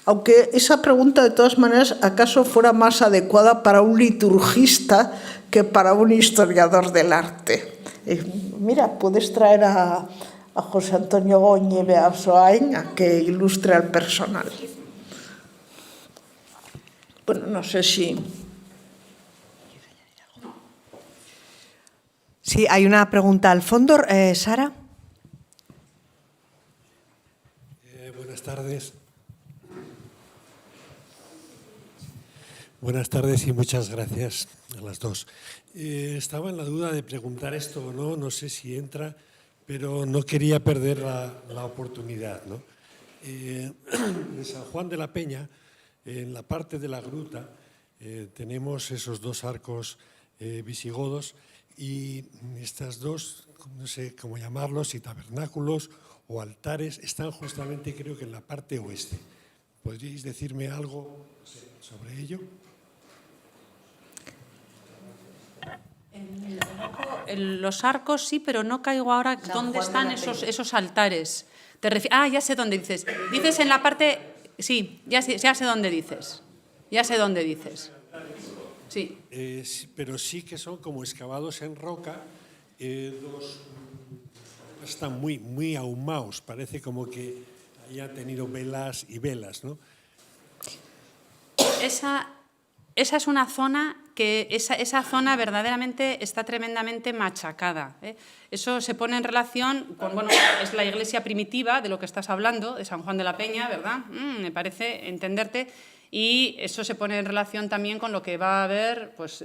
Aunque esa pregunta, de todas maneras, acaso fuera más adecuada para un liturgista que para un historiador del arte. Mira, puedes traer a José Antonio Goñi Beasoain a que ilustre al personal. Bueno, no sé si... Sí, hay una pregunta al fondo. Sara. Buenas tardes. Buenas tardes y muchas gracias a las dos. Estaba en la duda de preguntar esto o no, no sé si entra, pero no quería perder la oportunidad, ¿no? En San Juan de la Peña, en la parte de la gruta, tenemos esos dos arcos visigodos y estas dos, no sé cómo llamarlos, si tabernáculos o altares, están justamente creo que en la parte oeste. ¿Podríais decirme algo sobre ello? Los arcos sí, pero no caigo ahora dónde están esos altares. Ya sé dónde dices. Dices en la parte... Sí, ya sé dónde dices. Ya sé dónde dices. Sí. Pero sí que son como excavados en roca, están muy ahumados, parece como que haya tenido velas y velas, ¿no? Esa es una zona que esa zona verdaderamente está tremendamente machacada. Eso se pone en relación con, bueno, es la iglesia primitiva de lo que estás hablando, de San Juan de la Peña, ¿verdad? Me parece entenderte. Y eso se pone en relación también con lo que va a haber pues,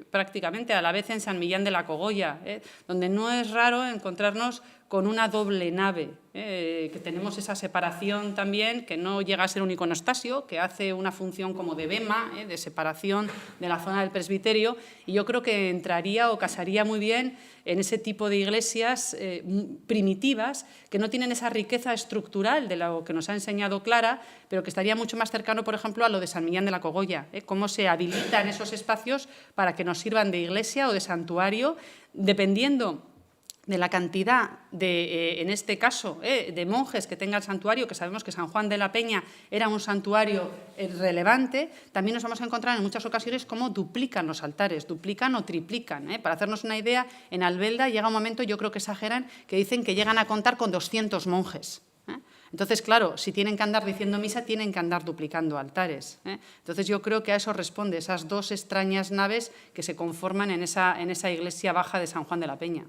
prácticamente a la vez en San Millán de la Cogolla, donde no es raro encontrarnos con una doble nave, que tenemos esa separación también, que no llega a ser un iconostasio, que hace una función como de bema, de separación de la zona del presbiterio, y yo creo que entraría o casaría muy bien en ese tipo de iglesias primitivas que no tienen esa riqueza estructural de lo que nos ha enseñado Clara, pero que estaría mucho más cercano, por ejemplo, a lo de San Millán de la Cogolla, cómo se habilitan esos espacios para que nos sirvan de iglesia o de santuario, dependiendo de la cantidad de, en este caso, de monjes que tenga el santuario, que sabemos que San Juan de la Peña era un santuario relevante, también nos vamos a encontrar en muchas ocasiones cómo duplican los altares, duplican o triplican. Para hacernos una idea, en Albelda llega un momento, yo creo que exageran, que dicen que llegan a contar con 200 monjes. Entonces, claro, si tienen que andar diciendo misa, tienen que andar duplicando altares. Entonces, yo creo que a eso responde esas dos extrañas naves que se conforman en esa iglesia baja de San Juan de la Peña.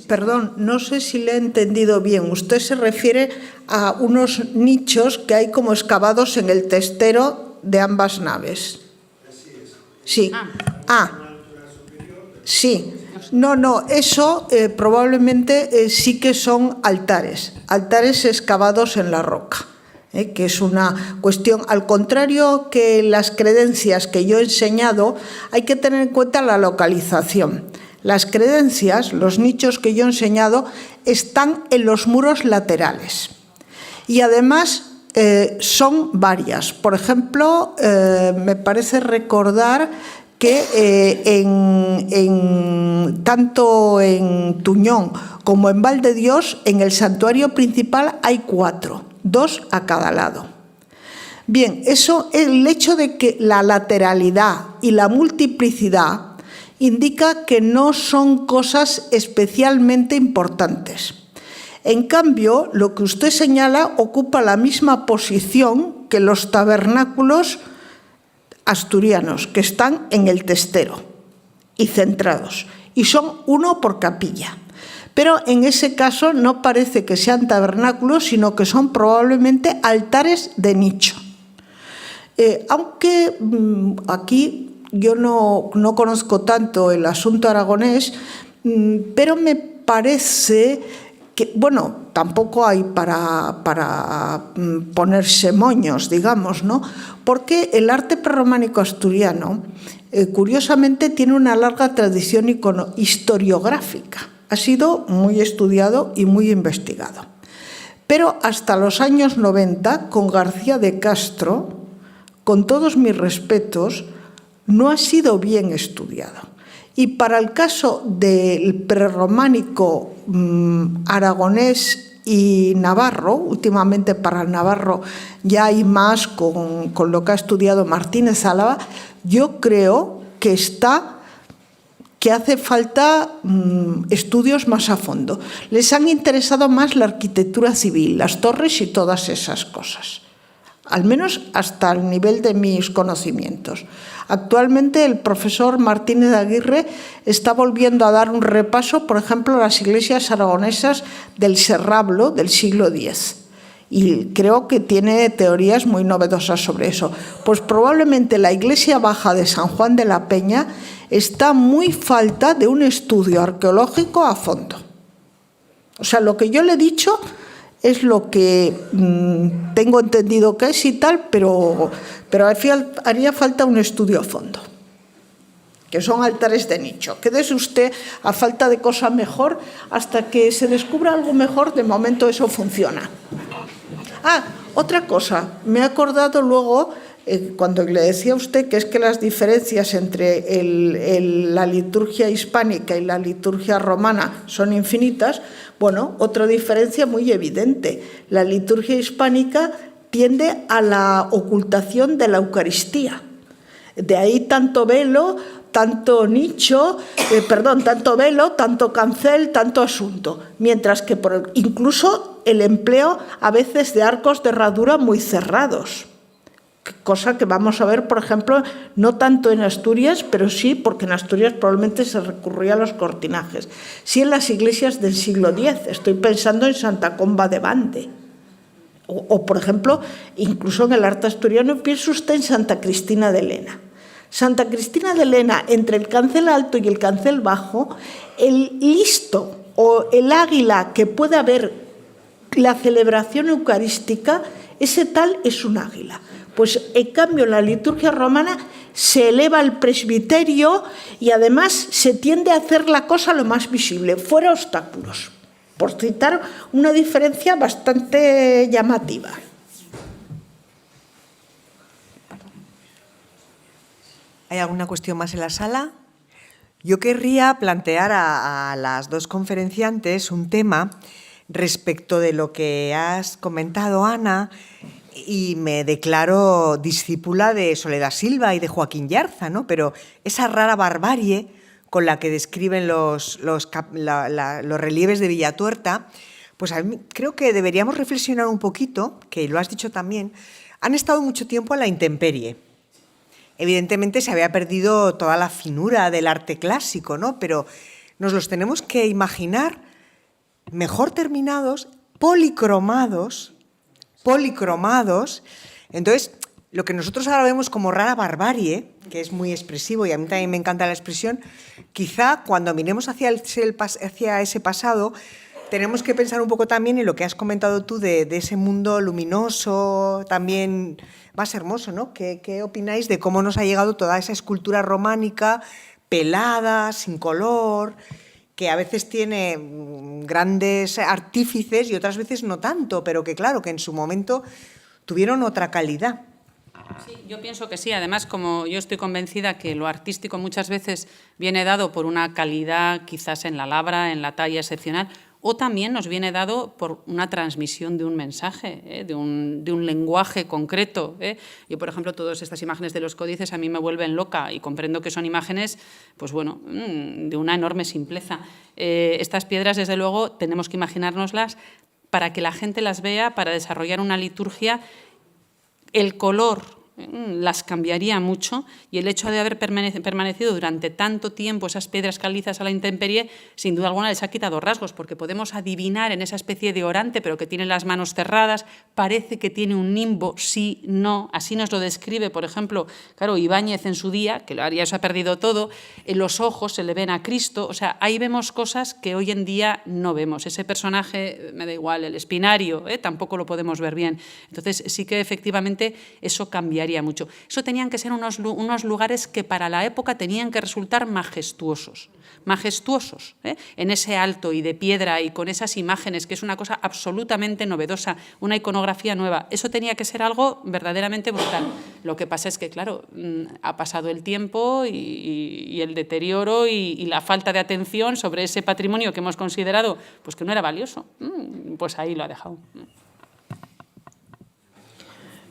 Perdón, no sé si le he entendido bien. Usted se refiere a unos nichos que hay como excavados en el testero de ambas naves. Sí. Sí. No, eso probablemente sí que son altares excavados en la roca, que es una cuestión, al contrario que las credencias que yo he enseñado, hay que tener en cuenta la localización. Las credencias, los nichos que yo he enseñado, están en los muros laterales y además son varias. Por ejemplo, me parece recordar que tanto en Tuñón como en Valdedios, en el santuario principal hay 4, 2 a cada lado. Bien, eso, el hecho de que la lateralidad y la multiplicidad indica que no son cosas especialmente importantes. En cambio, lo que usted señala ocupa la misma posición que los tabernáculos asturianos, que están en el testero y centrados, y son uno por capilla. Pero en ese caso no parece que sean tabernáculos, sino que son probablemente altares de nicho. Aunque aquí yo no conozco tanto el asunto aragonés, pero me parece que, bueno, tampoco hay para ponerse moños, digamos, ¿no? Porque el arte prerrománico asturiano, curiosamente, tiene una larga tradición historiográfica. Ha sido muy estudiado y muy investigado. Pero hasta los años 90, con García de Castro, con todos mis respetos, no ha sido bien estudiado. Y para el caso del prerrománico aragonés y navarro, últimamente para el navarro ya hay más con lo que ha estudiado Martínez Álava, yo creo que hace falta estudios más a fondo. Les han interesado más la arquitectura civil, las torres y todas esas cosas, al menos hasta el nivel de mis conocimientos. Actualmente el profesor Martínez Aguirre está volviendo a dar un repaso, por ejemplo, a las iglesias aragonesas del Serrablo del siglo X. Y creo que tiene teorías muy novedosas sobre eso. Pues probablemente la iglesia baja de San Juan de la Peña está muy falta de un estudio arqueológico a fondo. O sea, lo que yo le he dicho es lo que tengo entendido que es y tal, pero haría falta un estudio a fondo, que son altares de nicho. Quédese usted a falta de cosa mejor, hasta que se descubra algo mejor, de momento eso funciona. Otra cosa, me he acordado luego, cuando le decía a usted que es que las diferencias entre la liturgia hispánica y la liturgia romana son infinitas. Bueno, otra diferencia muy evidente. La liturgia hispánica tiende a la ocultación de la Eucaristía. De ahí tanto velo, tanto nicho, tanto velo, tanto cancel, tanto asunto. Mientras que incluso el empleo a veces de arcos de herradura muy cerrados. Cosa que vamos a ver, por ejemplo, no tanto en Asturias, pero sí, porque en Asturias probablemente se recurría a los cortinajes. Sí en las iglesias del siglo X, estoy pensando en Santa Comba de Bande. O, por ejemplo, incluso en el arte asturiano, piensa usted en Santa Cristina de Lena. Santa Cristina de Lena, entre el cancel alto y el cancel bajo, el listo o el águila que puede haber la celebración eucarística, ese tal es un águila. Pues en cambio en la liturgia romana se eleva el presbiterio y además se tiende a hacer la cosa lo más visible, fuera obstáculos, por citar una diferencia bastante llamativa. ¿Hay alguna cuestión más en la sala? Yo querría plantear a las dos conferenciantes un tema respecto de lo que has comentado, Ana, y me declaro discípula de Soledad Silva y de Joaquín Yarza, ¿no? Pero esa rara barbarie con la que describen los relieves de Villatuerta, pues a mí creo que deberíamos reflexionar un poquito, que lo has dicho también, han estado mucho tiempo a la intemperie. Evidentemente se había perdido toda la finura del arte clásico, ¿no? Pero nos los tenemos que imaginar mejor terminados, policromados. Entonces, lo que nosotros ahora vemos como rara barbarie, que es muy expresivo y a mí también me encanta la expresión, quizá cuando miremos hacia ese pasado, tenemos que pensar un poco también en lo que has comentado tú de ese mundo luminoso, también más hermoso, ¿no? ¿Qué opináis de cómo nos ha llegado toda esa escultura románica, pelada, sin color, que a veces tiene grandes artífices y otras veces no tanto, pero que claro, que en su momento tuvieron otra calidad? Sí, yo pienso que sí. Además, como yo estoy convencida que lo artístico muchas veces viene dado por una calidad quizás en la labra, en la talla excepcional, o también nos viene dado por una transmisión de un mensaje, de un lenguaje concreto. Yo, por ejemplo, todas estas imágenes de los códices a mí me vuelven loca y comprendo que son imágenes, pues bueno, de una enorme simpleza. Estas piedras, desde luego, tenemos que imaginárnoslas para que la gente las vea, para desarrollar una liturgia. El color las cambiaría mucho y el hecho de haber permanecido durante tanto tiempo esas piedras calizas a la intemperie, sin duda alguna les ha quitado rasgos, porque podemos adivinar en esa especie de orante, pero que tiene las manos cerradas, parece que tiene un nimbo, sí, no, así nos lo describe, por ejemplo, claro, Ibáñez en su día, que ya se ha perdido todo, en los ojos se le ven a Cristo, o sea, ahí vemos cosas que hoy en día no vemos. Ese personaje, me da igual, el Espinario, tampoco lo podemos ver bien. Entonces, sí que efectivamente eso cambiaría mucho. Eso tenían que ser unos lugares que para la época tenían que resultar majestuosos, en ese alto y de piedra y con esas imágenes, que es una cosa absolutamente novedosa, una iconografía nueva. Eso tenía que ser algo verdaderamente brutal. Lo que pasa es que, claro, ha pasado el tiempo y el deterioro y la falta de atención sobre ese patrimonio que hemos considerado pues que no era valioso. Pues ahí lo ha dejado.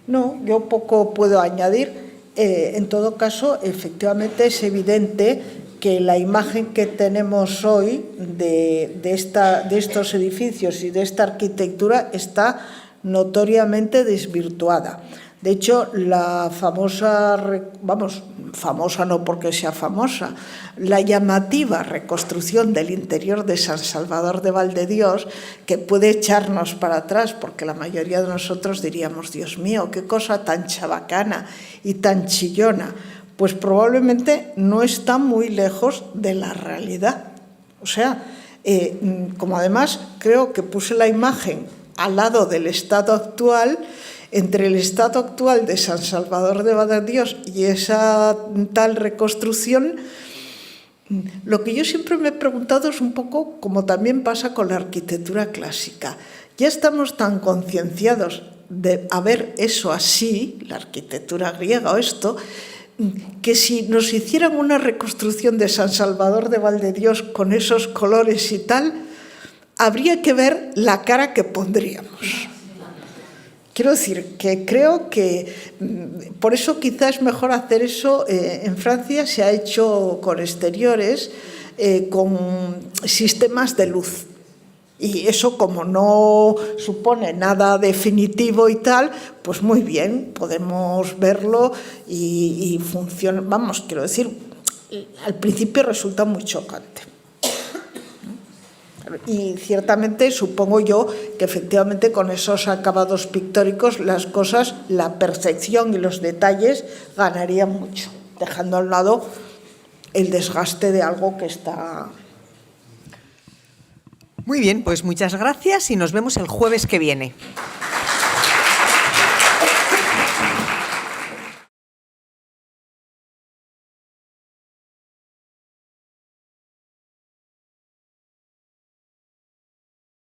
No, yo poco puedo añadir. En todo caso, efectivamente es evidente que la imagen que tenemos hoy de estos edificios y de esta arquitectura está notoriamente desvirtuada. De hecho, la famosa no porque sea famosa, la llamativa reconstrucción del interior de San Salvador de Valdedios, que puede echarnos para atrás, porque la mayoría de nosotros diríamos, Dios mío, qué cosa tan chabacana y tan chillona, pues probablemente no está muy lejos de la realidad. O sea, como además creo que puse la imagen al lado del estado actual, entre el estado actual de San Salvador de Valdedios y esa tal reconstrucción, lo que yo siempre me he preguntado es un poco como también pasa con la arquitectura clásica. Ya estamos tan concienciados de ver eso así, la arquitectura griega o esto, que si nos hicieran una reconstrucción de San Salvador de Valdedios con esos colores y tal, habría que ver la cara que pondríamos. Quiero decir que creo que por eso quizás es mejor hacer eso. En Francia se ha hecho con exteriores, con sistemas de luz. Y eso, como no supone nada definitivo y tal, pues muy bien, podemos verlo y funciona. Vamos, quiero decir, al principio resulta muy chocante. Y ciertamente supongo yo que efectivamente con esos acabados pictóricos las cosas, la percepción y los detalles ganarían mucho, dejando a un lado el desgaste de algo que está... Muy bien, pues muchas gracias y nos vemos el jueves que viene.